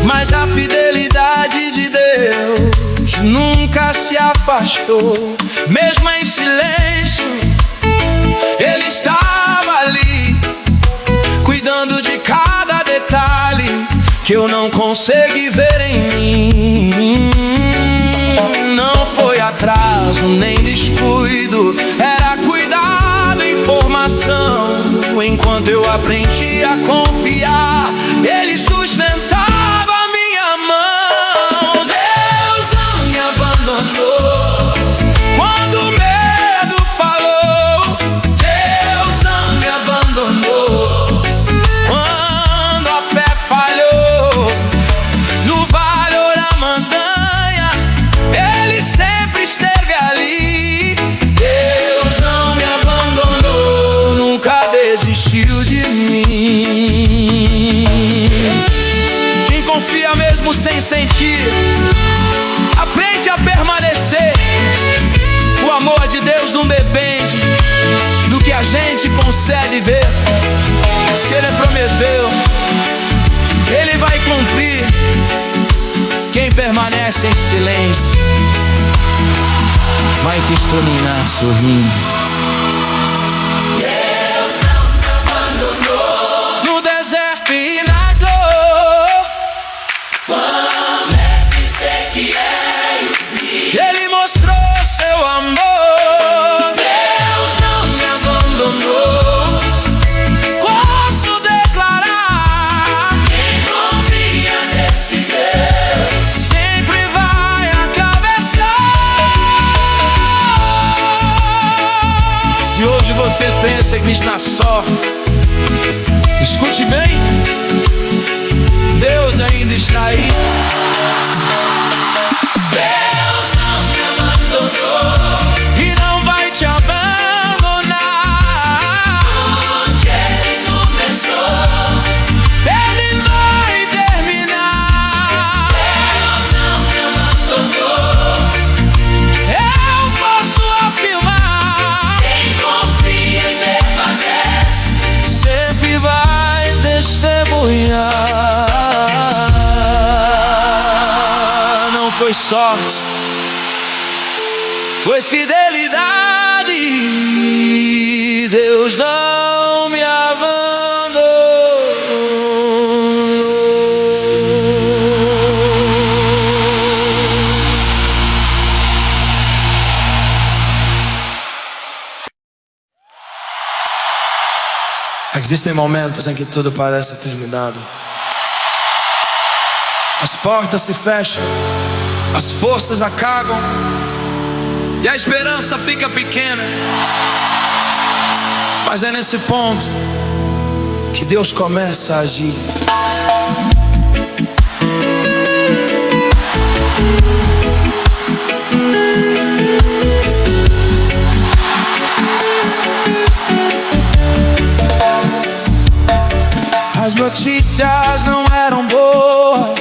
mas a fidelidade de Deus nunca se afastou. Mesmo em silêncio, Ele estava ali, cuidando de cada detalhe que eu não consegui ver em mim. Não foi atraso nem descuido, era cuidado e formação. Enquanto eu aprendi a confiar, Ele sustentava a minha mão. Deus não me abandonou. Quando o medo falou, Deus não me abandonou. Quando a fé falhou, no vale ou na montanha, Ele sempre esteve ali. Deus não me abandonou, nunca desistiu de mim. Quem confia mesmo sem sentir, aprende a permanecer. O amor de Deus não depende do que a gente consegue ver. Se Ele prometeu, Ele vai cumprir. Quem permanece em silêncio vai testemunhar sorrindo. Deus não me abandonou. No deserto e na dor, Quando é que sei que eu vi, Ele mostrou seu amor. Deus não me abandonou. Posso declarar, Quem confia nesse Deus sempre vai atravessar. Se hoje você pensa que está só, escute bem, Deus ainda está aí. Deus não me abandonou. E não vai te abandonar. Onde Ele começou, Ele vai terminar. Deus não me abandonou. Eu posso afirmar, Quem confia e permanece, sempre vai testemunhar. Não foi sorte, foi fidelidade. Deus não me abandonou. Existem momentos em que tudo parece terminado. As portas se fecham, as forças acabam e a esperança fica pequena. Mas é nesse ponto que Deus começa a agir. As notícias não eram boas,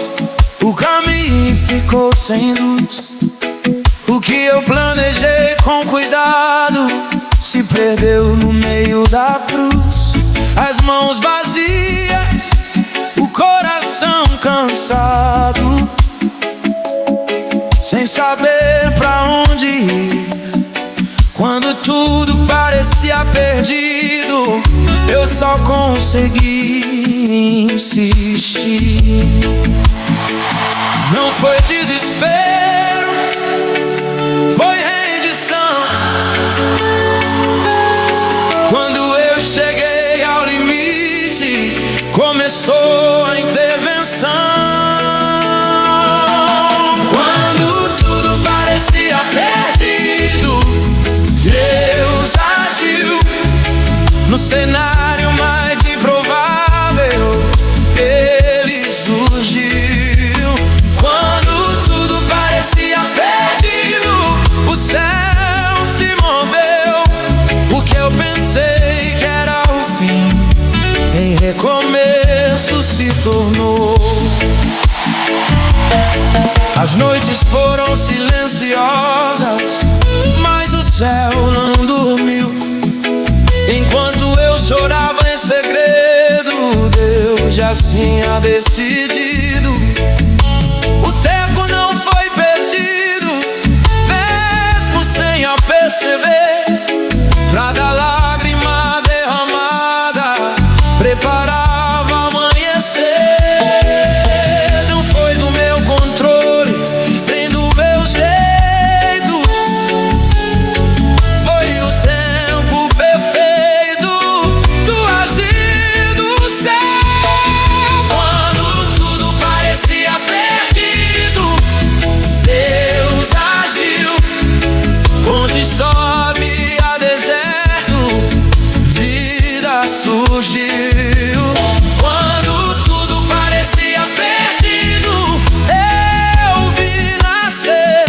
o caminho ficou sem luz. O que eu planejei com cuidado se perdeu no meio da cruz, as mãos vazias, o coração cansado, sem saber pra onde ir. Quando tudo parecia perdido, eu só consegui insistir. Não foi desespero, foi rendição. Quando eu cheguei ao limite, começou a intervenção. Quando tudo parecia perdido, Deus agiu. No cenário mais improvável, Ele surgiu. Quando tudo parecia perdido, o céu se moveu. O que eu pensei que era o fim, em recomeço se tornou. As noites foram silenciosas, mas o céu não dormiu. Enquanto eu chorava em segredo, Deus já tinha decidido. O tempo não foi perdido, mesmo sem eu perceber. Cada lágrima derramada preparava amanhecer. Não foi do meu controle, nem do meu jeito. Foi o tempo perfeito do agir do céu. Quando tudo parecia perdido, Deus agiu. Onde só havia deserto, vida surgiu. Quando tudo parecia perdido, eu vi nascer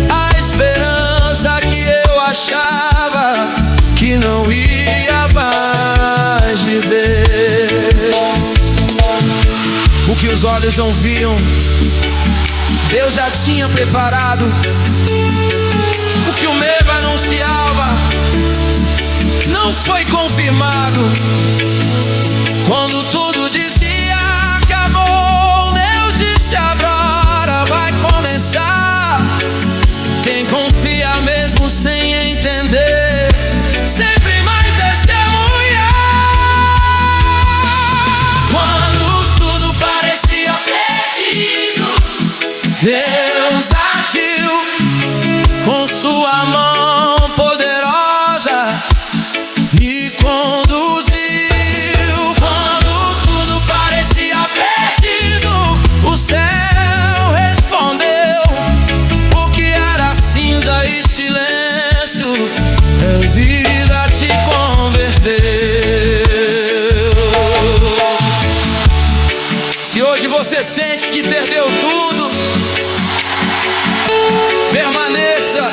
a esperança que eu achava que não ia mais viver. O que os olhos não viam, Deus já tinha preparado. O que o medo anunciava não foi confirmado. Quando tudo dizia que amor, Deus disse agora vai começar. Quem confia mesmo sem entender, sempre vai testemunhar. Quando tudo parecia perdido, Deus agiu. Com sua mão poderosa me conduziu. Quando tudo parecia perdido, o céu respondeu. O que era cinza e silêncio, é vida te converteu. Se hoje você sente que perdeu tudo, permaneça,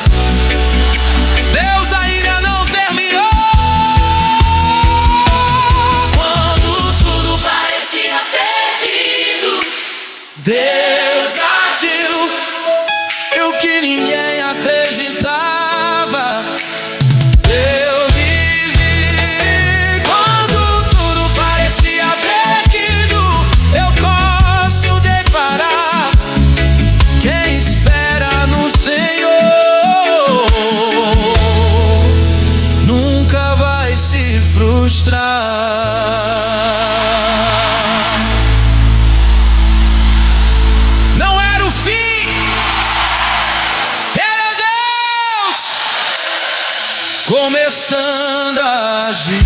Deus ainda não terminou. Quando tudo parecia perdido, Deus agiu. E o que ninguém acreditava, eu vivi. Quando tudo parecia perdido, eu posso declarar: quem espera no Senhor nunca vai se frustrar. Não era o fim, era Deus começando a agir.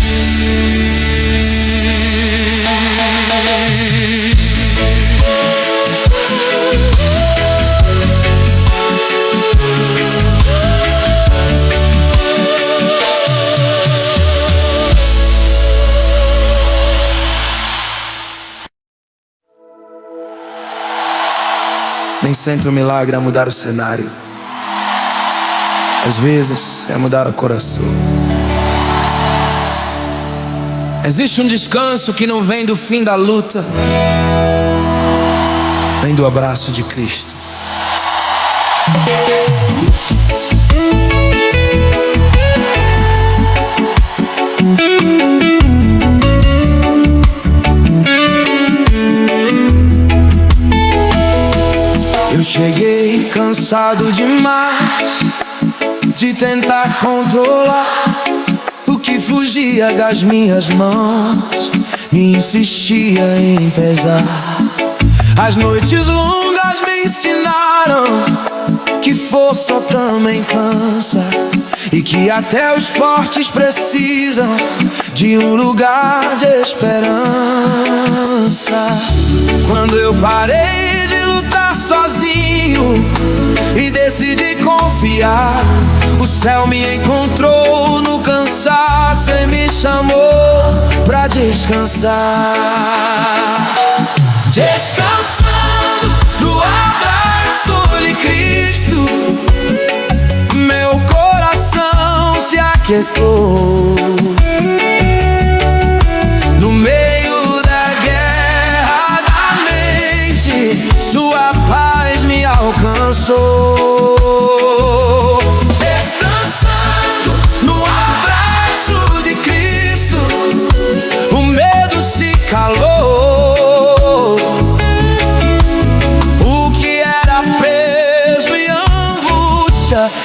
Nem sempre o milagre é mudar o cenário, às vezes é mudar o coração. Existe um descanso que não vem do fim da luta, vem do abraço de Cristo. cheguei cansado demais de tentar controlar o que fugia das minhas mãos e insistia em pesar. As noites longas me ensinaram que força também cansa e que até os fortes precisam de um lugar de esperança. Quando eu parei de lutar sozinho e decidi confiar, o céu me encontrou no cansaço e me chamou pra descansar. Descansando no abraço de Cristo, meu coração se aquietou. No meio da guerra da mente, sua paz me alcançou. Descansando no abraço de Cristo, o medo se calou.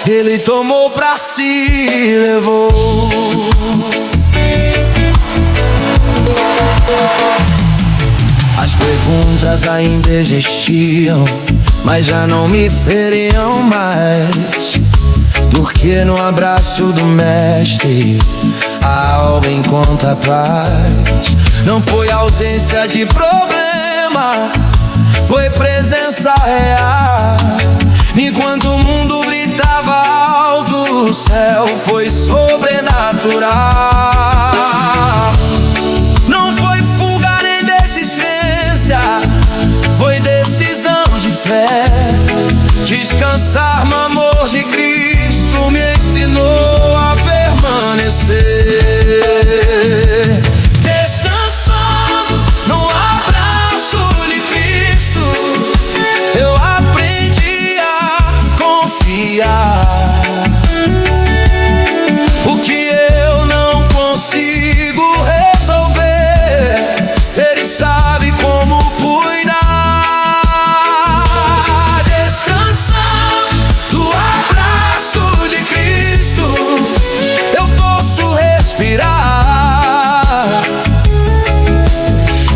Ele tomou pra si e levou. As perguntas ainda existiam, mas já não me feriam mais, porque no abraço do mestre a alma encontra paz. Não foi ausência de problema, foi presença real. Enquanto o mundo gritava alto, o céu foi sobrenatural. Não foi fuga nem desistência, foi decisão de fé. Descansar no amor de Cristo me ensinou a permanecer. Descansando no abraço de Cristo, eu aprendi a confiar. O que eu não consigo resolver, Ele sabe como cuidar. Descansando do abraço de Cristo, eu posso respirar.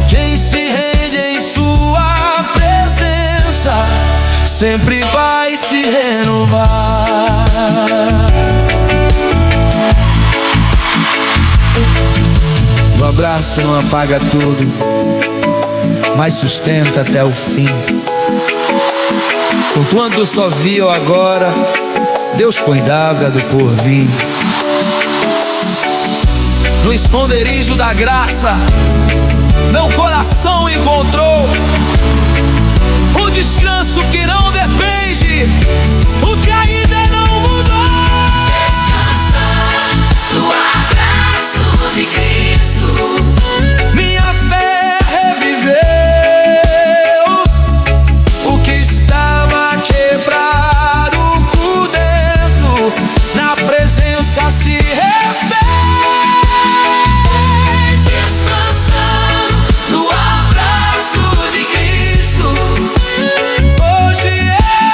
Quem se rende em sua presença sempre vai se renovar. O abraço não apaga tudo, mas sustenta até o fim. Conquanto só viu agora, Deus cuidava do porvir. No esconderijo da graça, meu coração encontrou o descanso que não depende, o que ainda não mudou. Descansar no abraço de Cristo, Minha fé reviveu, o que estava quebrado por dentro, na presença se refez. descansando no abraço de Cristo, Hoje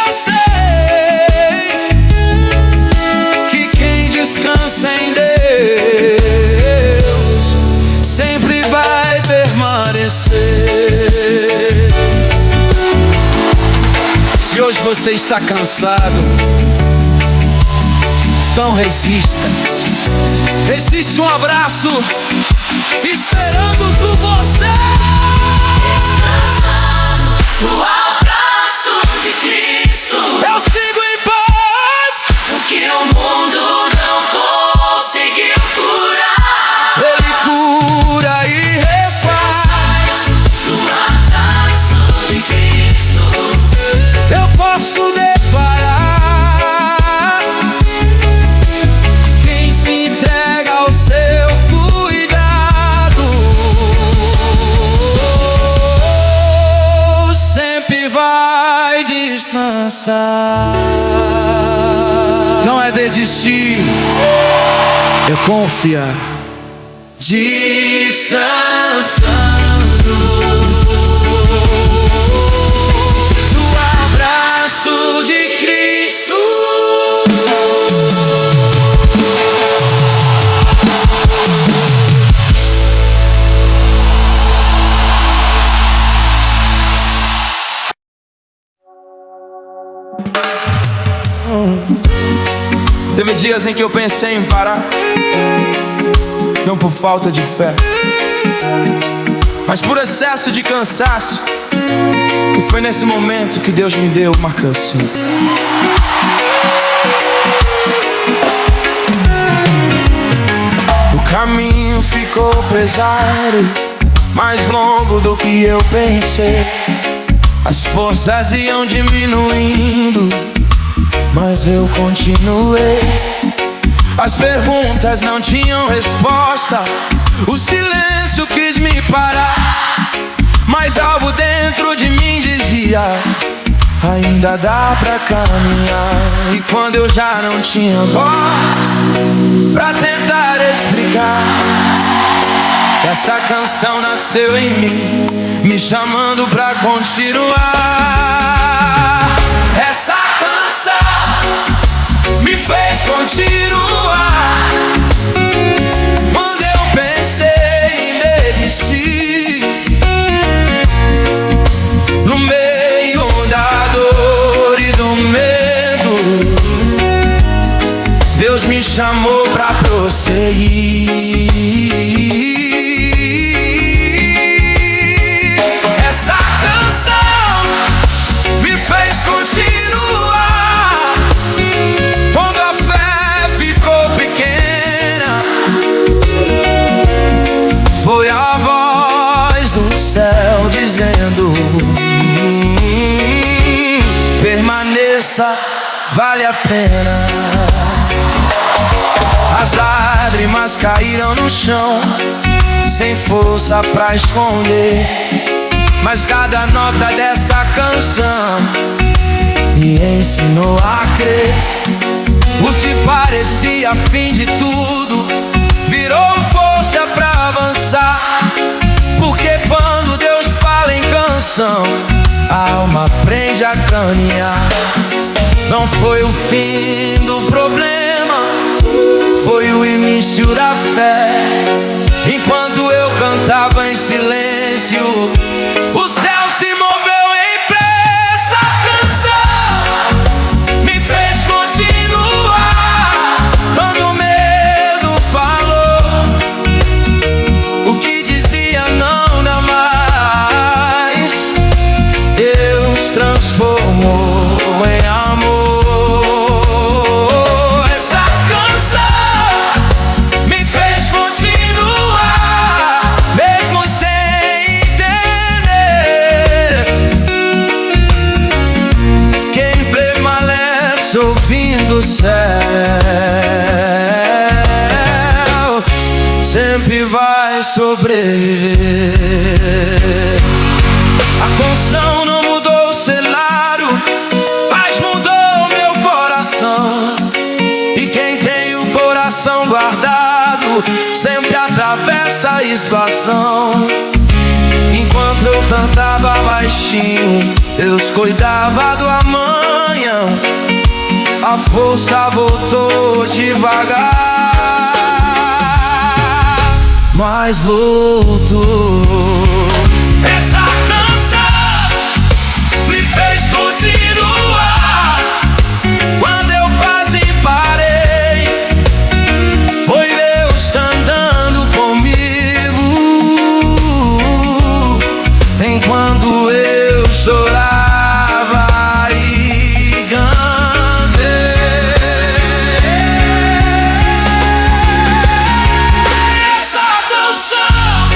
eu sei que quem descansa em Deus sempre vai permanecer. Se hoje você está cansado, então resista. Existe um abraço esperando por você. descansando no abraço de Cristo, Eu sigo em paz. o que o mundo não conseguiu curar. Ele cura e refaz. No abraço de Cristo, Eu posso declarar: quem se entrega ao seu cuidado sempre vai descansar. Não é desistir, é confiar. Descansando no abraço braço de Cristo. Teve dias em que eu pensei em parar, não por falta de fé, mas por excesso de cansaço. E foi nesse momento que Deus me deu uma canção. O caminho ficou pesado, mais longo do que eu pensei. As forças iam diminuindo, mas eu continuei. As perguntas não tinham resposta, o silêncio quis me parar, mas algo dentro de mim dizia: ainda dá pra caminhar. E quando eu já não tinha voz pra tentar explicar, essa canção nasceu em mim, me chamando pra continuar. Essa canção me fez continuar quando eu pensei em desistir. No meio da dor e do medo, Deus me chamou pra prosseguir. Essa canção me fez continuar quando a fé ficou pequena. Foi a voz do céu dizendo: permaneça, vale a pena. As lágrimas caíram no chão, sem força pra esconder, mas cada nota dessa canção me ensinou a crer. O que parecia fim de tudo virou força pra avançar, porque quando Deus fala em canção, a alma aprende a caminhar. Não foi o fim do problema, foi o início da fé. Enquanto eu cantava em silêncio, o céu se moveu em pé. Essa canção me fez continuar quando o medo falou, o que dizia não dá mais. Deus transformou em amor. Essa canção me fez continuar, mesmo sem entender. Quem permanece ouvindo o céu sempre vai sobreviver. A canção não mudou o cenário, mas mudou meu coração. E quem tem o coração guardado sempre atravessa a estação. Enquanto eu cantava baixinho, Deus cuidava do amanhã. A força voltou devagar, mas voltou. Essa canção me fez continuar quando eu quase parei. Foi Deus andando comigo enquanto eu chorava e cantei. Essa canção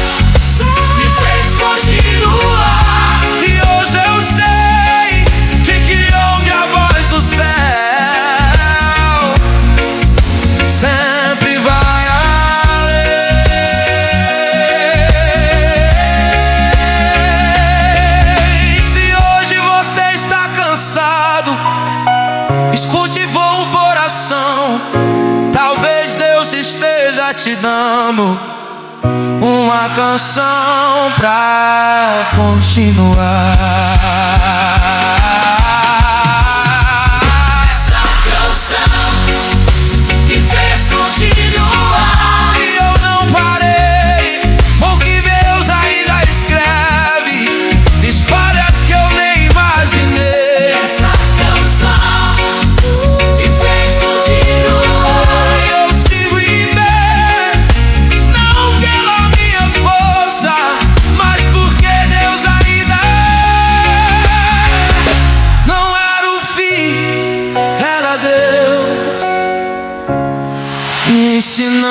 me fez continuar, e hoje eu sei que criou minha voz do céu. Sempre vai além. Se hoje você está cansado, escute voo o coração. Talvez Deus esteja te dando uma canção pra continuar.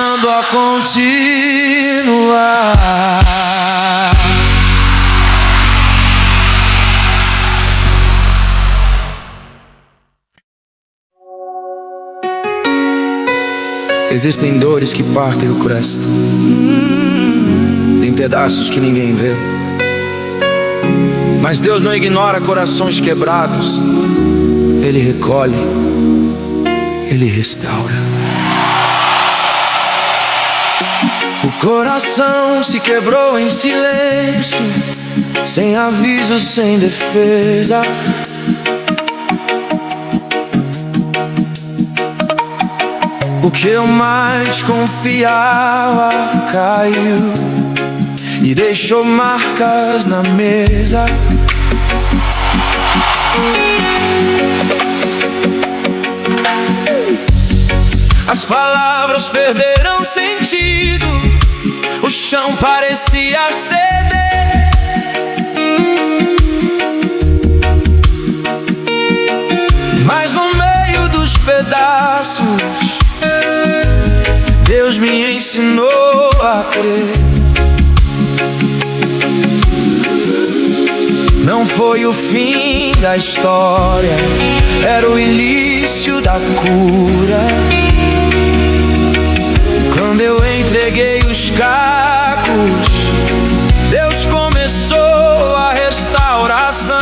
ensinando a continuar. Existem dores que partem o coração, tem pedaços que ninguém vê, mas Deus não ignora corações quebrados. Ele recolhe, Ele restaura. O coração se quebrou em silêncio, sem aviso, sem defesa. O que eu mais confiava caiu e deixou marcas na mesa. As palavras perderam sentido, o chão parecia ceder. Mas no meio dos pedaços, Deus me ensinou a crer. Não foi o fim da história, era o início da cura. Quando eu entreguei os cacos, Deus começou a restauração.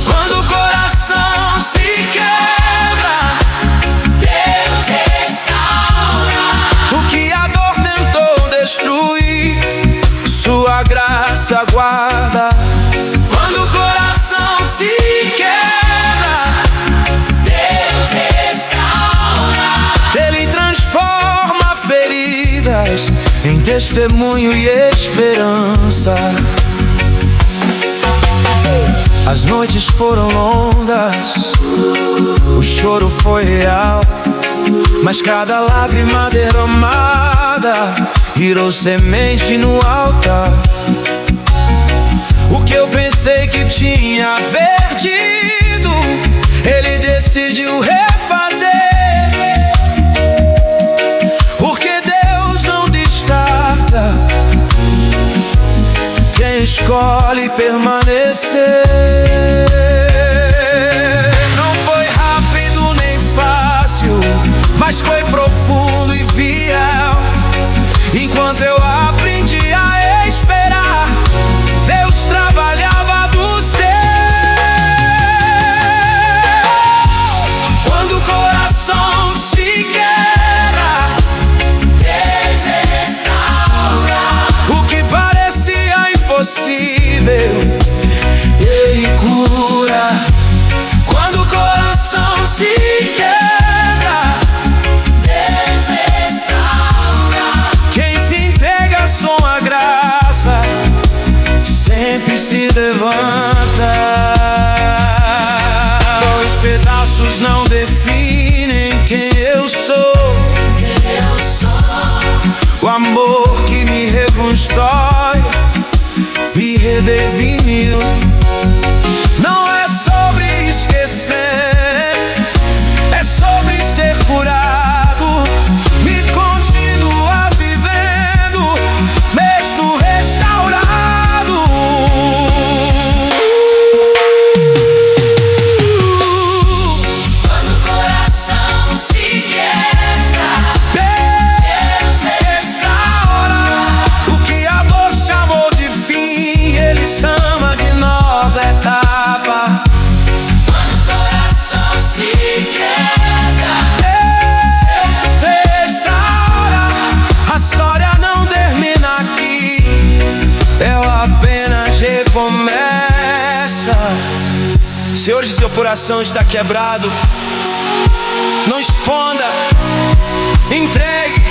Quando o coração se quebra, Deus restaura. o que a dor tentou destruir, sua graça guarda. Quando o coração se quebra, Deus restaura. Ele transforma feridas em testemunho e esperança. As noites foram longas, o choro foi real, mas cada lágrima derramada virou semente no altar. O que eu pensei que tinha perdido, Ele decidiu refazer. Porque Deus não descarta quem escolhe permanecer. Não foi rápido nem fácil, mas foi profundo e fiel. Enquanto eu aprendi a esperar, Deus trabalhava do céu. Quando o coração se quebra, Deus restaura. o que parecia impossível, Ele cura. Quando o coração se quebra, Deus restaura. quem se entrega com a graça sempre se levanta. Os pedaços não definem quem eu sou. Eu sou. O amor que me reconstrói, me redefiniu. Não é sobre esquecer, é sobre ser curado. Me continua vivendo, mesmo restaurado. Quando o coração se quebra, Deus restaura. O que a dor chamou de fim, Ele chama de nova etapa. quando o coração se quebra, Deus restaura. A história não termina aqui, ela apenas recomeça. Se hoje seu coração está quebrado, não esconda, entregue.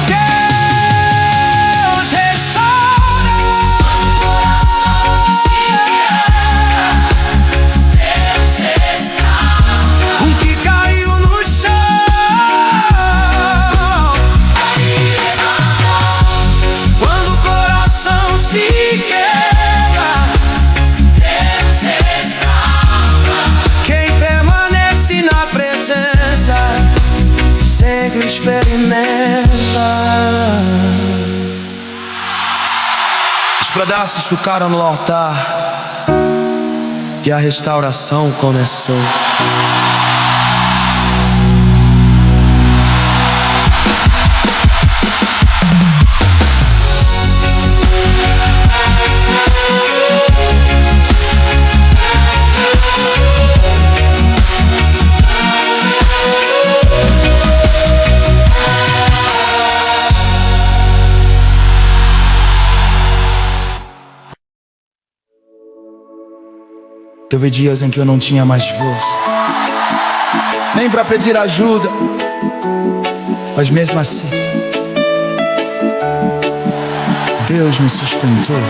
Deus restaura. coração se quebra, Deus restaura. O que caiu no chão, quando o coração se quebra, Deus restaura. quem permanece na presença experimenta. Os pedaços ficaram no altar e a restauração começou. Teve dias em que eu não tinha mais força, nem pra pedir ajuda, mas mesmo assim Deus me sustentou.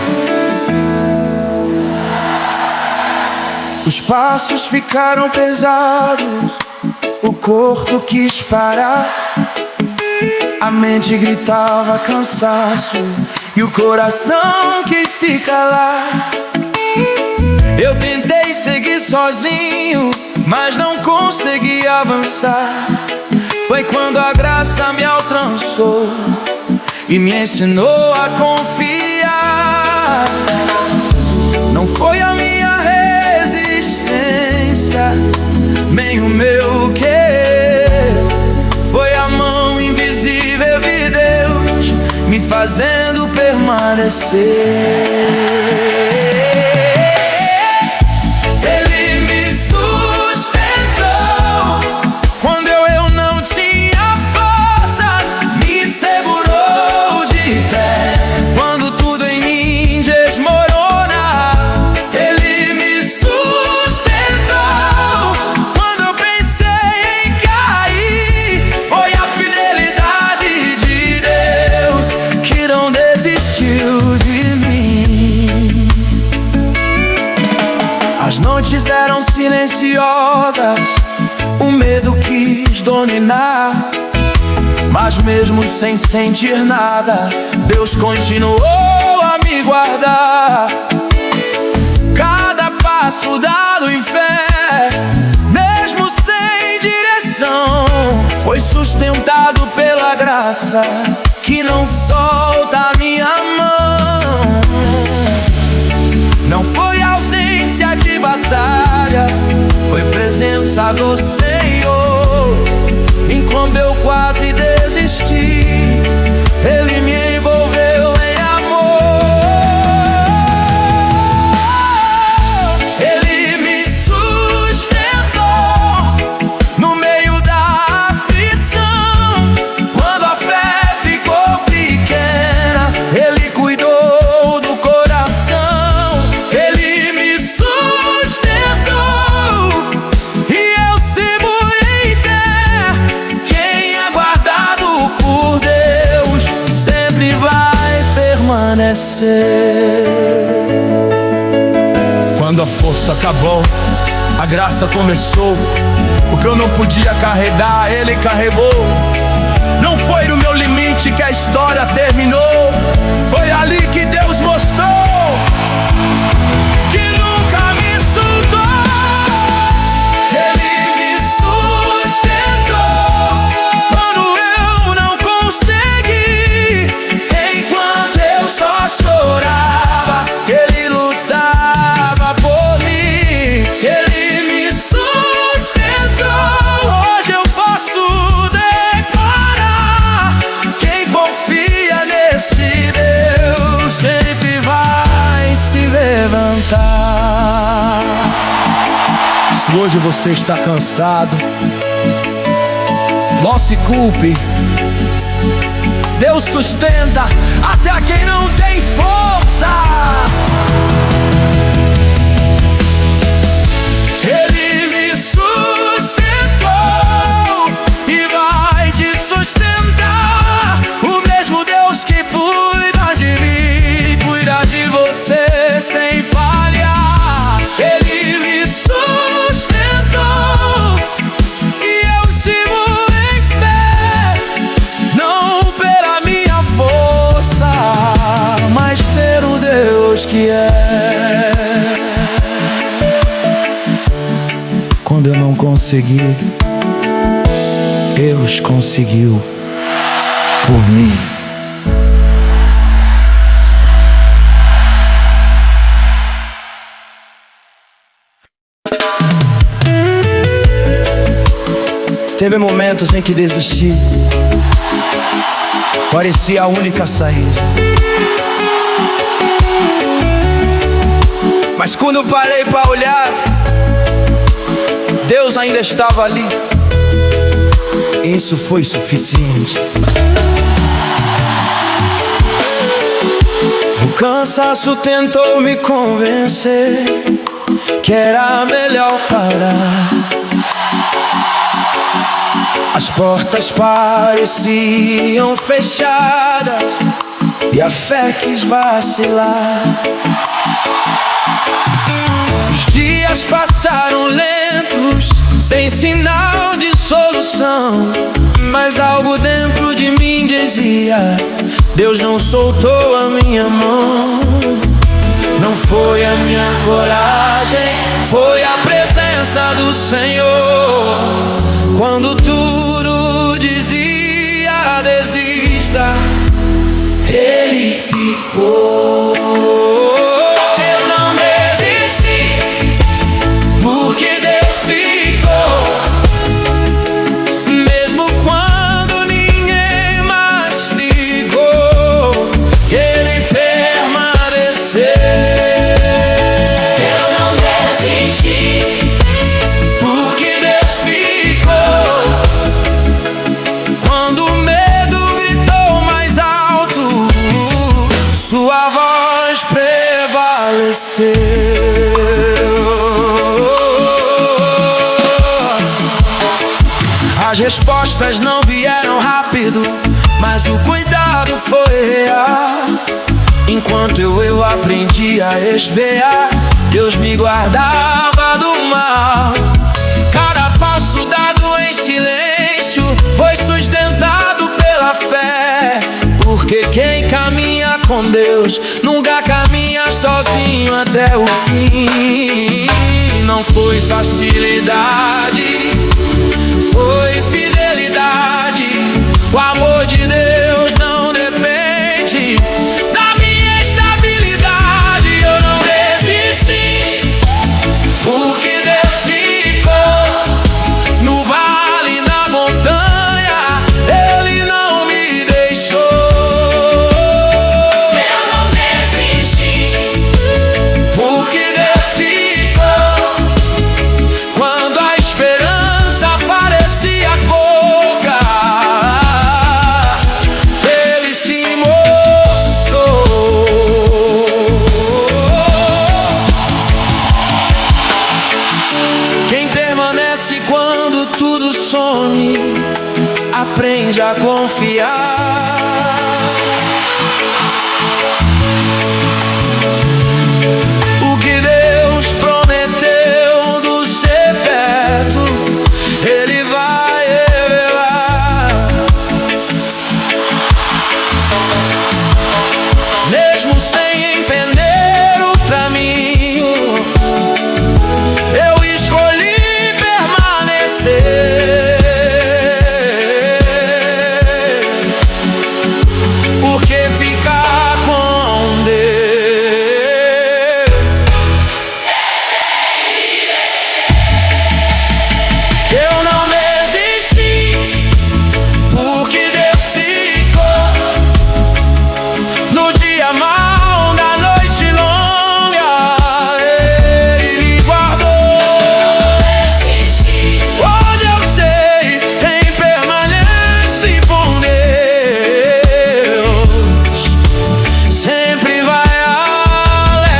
Os passos ficaram pesados, o corpo quis parar, a mente gritava cansaço e o coração quis se calar. Eu tentei seguir sozinho, mas não consegui avançar. Foi quando a graça me alcançou e me ensinou a confiar. Não foi a minha resistência, nem o meu querer. Foi a mão invisível de Deus me fazendo permanecer. As noites eram silenciosas, o medo quis dominar, mas mesmo sem sentir nada, Deus continuou a me guardar. Cada passo dado em fé, mesmo sem direção, foi sustentado pela graça que não solta a minha mão. Não foi ausência de batalha, foi presença do Senhor. Enquanto eu quase desisti, Ele me envolveu em amor. Ele me sustentou no meio da aflição. Quando a fé ficou pequena, Ele cuidou do coração. Ele me sustentou e eu sigo em pé. Quem é guardado por Deus sempre vai permanecer. Quando a força acabou, a graça começou. O que eu não podia carregar, Ele carregou. Não foi no meu limite que a história terminou. Foi ali que Deus mostrou que nunca me soltou. Ele me sustentou quando eu não consegui. Enquanto eu só chorava, Ele lutava por mim. Ele me sustentou. Hoje eu posso declarar: quem confia nesse Deus sempre vai se levantar. Se hoje você está cansado, não se culpe. Deus sustenta até quem não tem força. Ele me sustentou e vai te sustentar. O mesmo Deus que cuida de mim, cuida de você sem falhar. Ele me sustentou e eu sigo em fé, não pela minha força, mas pelo Deus que é. Quando eu não consegui, erros conseguiu por mim. Teve momentos em que desisti, parecia a única saída. Mas quando eu parei pra olhar, Deus ainda estava ali. Isso foi suficiente. O cansaço tentou me convencer que era melhor parar. As portas pareciam fechadas e a fé quis vacilar. Os dias passaram lentos, sem sinal de solução, mas algo dentro de mim dizia: Deus não soltou a minha mão. Não foi a minha coragem, foi a presença do Senhor. Quando tudo dizia desista, Ele ficou. Eu não desisti, porque Deus ficou. Mesmo quando ninguém mais ficou, Ele permaneceu. Eu não desisti, porque Deus ficou. Quando o medo gritou mais alto, sua voz prevaleceu. As respostas não vieram rápido, mas o cuidado foi real. Enquanto eu aprendi a esperar, Deus me guardava do mal. Cada passo dado em silêncio foi sustentado pela fé, porque quem caminha com Deus nunca caminha sozinho até o fim. Não foi facilidade, foi fidelidade. O amor de Deus não depende da minha estabilidade. Eu não desisti, porque Deus ficou. No vale, na montanha, Ele não me deixou. Eu não desisti, Porque Deus ficou. Quando a esperança parecia pouca, Ele se mostrou. Quem permanece quando tudo some, aprende a confiar. O que Deus prometeu do ser perto, Ele vai revelar. Mesmo sem entender o caminho, eu escolhi permanecer. Porque ficar com Deus. Eu não desisti, porque Deus ficou. No dia mau, da noite longa, Ele me guardou. Hoje eu sei, quem permanece com Deus sempre vai além.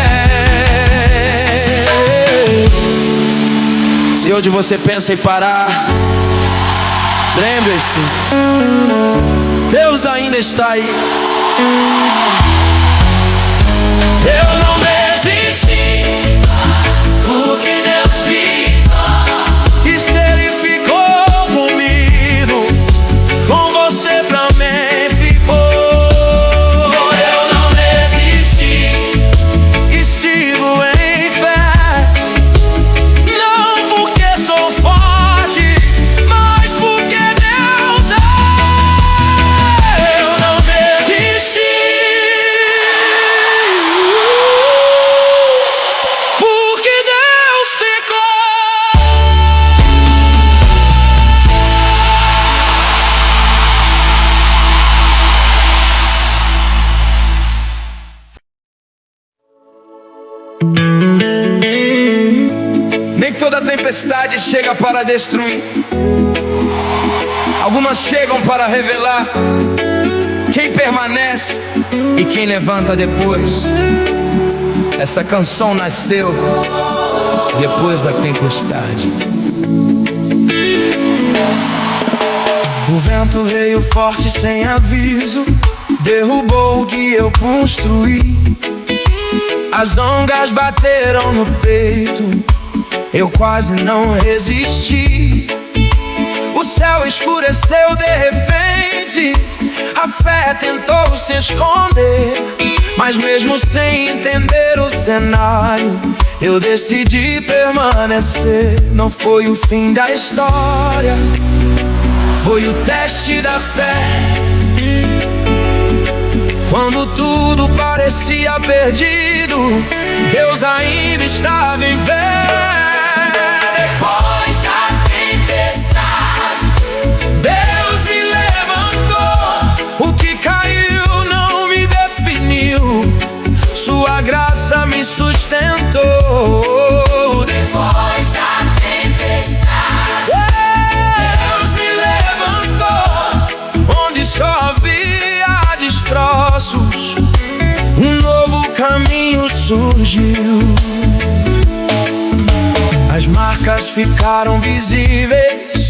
Se hoje você pensa em parar, lembre-se, Deus ainda está aí. Eu não desisti, porque Deus ficou. e se Ele ficou comigo, com você também ficou. Eu não desisti, E sigo em fé, não porque sou forte, mas porque Deus tempestade chega para destruir, algumas chegam para revelar quem permanece e quem levanta depois. Essa canção nasceu depois da tempestade. O vento veio forte sem aviso, derrubou o que eu construí. As ondas bateram no peito, eu quase não resisti. O céu escureceu de repente, a fé tentou se esconder, mas mesmo sem entender o cenário, eu decidi permanecer. Não foi o fim da história, foi o teste da fé. Quando tudo parecia perdido, Deus ainda estava em pé. Depois da tempestade, Deus me levantou. O que caiu não me definiu, sua graça me sustentou. depois da tempestade, Deus me levantou. Onde só havia destroços, um novo caminho surgiu. As marcas ficaram visíveis,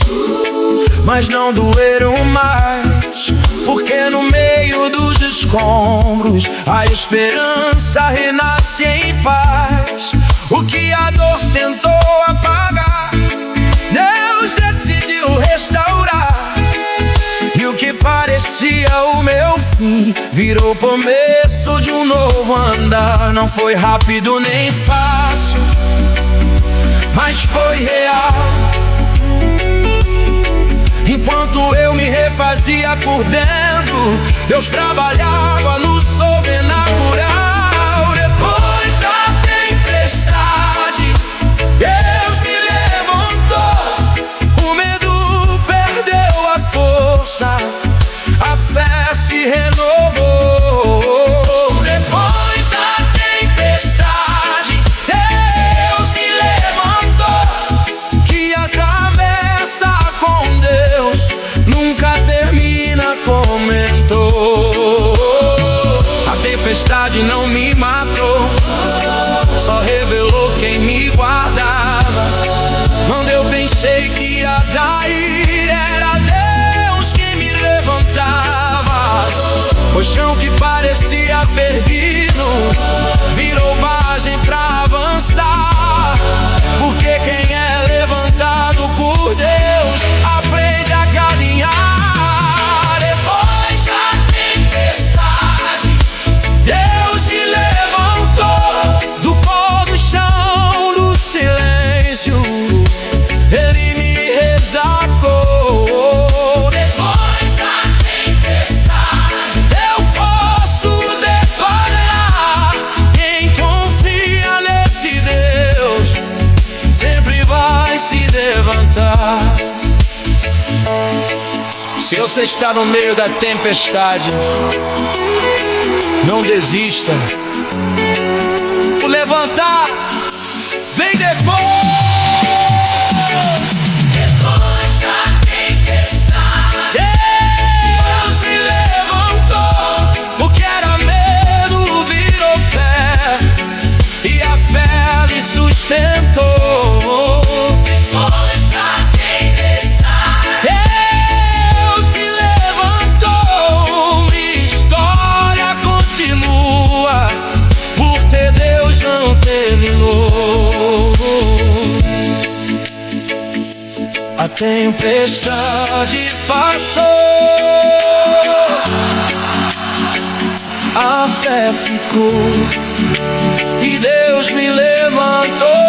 mas não doeram mais, porque no meio dos escombros a esperança renasce em paz. O que a dor tentou apagar, Deus decidiu restaurar. E o que parecia o meu fim virou começo de um novo andar. Não foi rápido nem fácil, mas foi real. Enquanto eu me refazia por dentro, Deus trabalhava no sobrenatural. Depois da tempestade, Deus me levantou. O medo perdeu a força, a fé se renovou. depois da tempestade, Deus me levantou. Que a travessa com Deus nunca termina, comentou. A tempestade não me matou, só revelou quem me guardava. Quando eu pensei que ia cair, era Deus que me levantava. O chão que parecia perdido virou margem pra avançar, porque quem é levantado por Deus aprende a caminhar. depois da tempestade, Deus me levantou do pó do chão, do silêncio, Ele me resgatou. depois da tempestade, Eu posso declarar: quem confia nesse Deus sempre vai se levantar. Se você está no meio da tempestade, não desista. O levantar vem depois. depois da tempestade, Deus me levantou. O que era medo virou fé, e a fé lhe sustentou. depois da tempestade, Deus me levantou. Minha história continua, por ter Deus não terminou. A tempestade passou, a fé ficou, e Deus me levantou.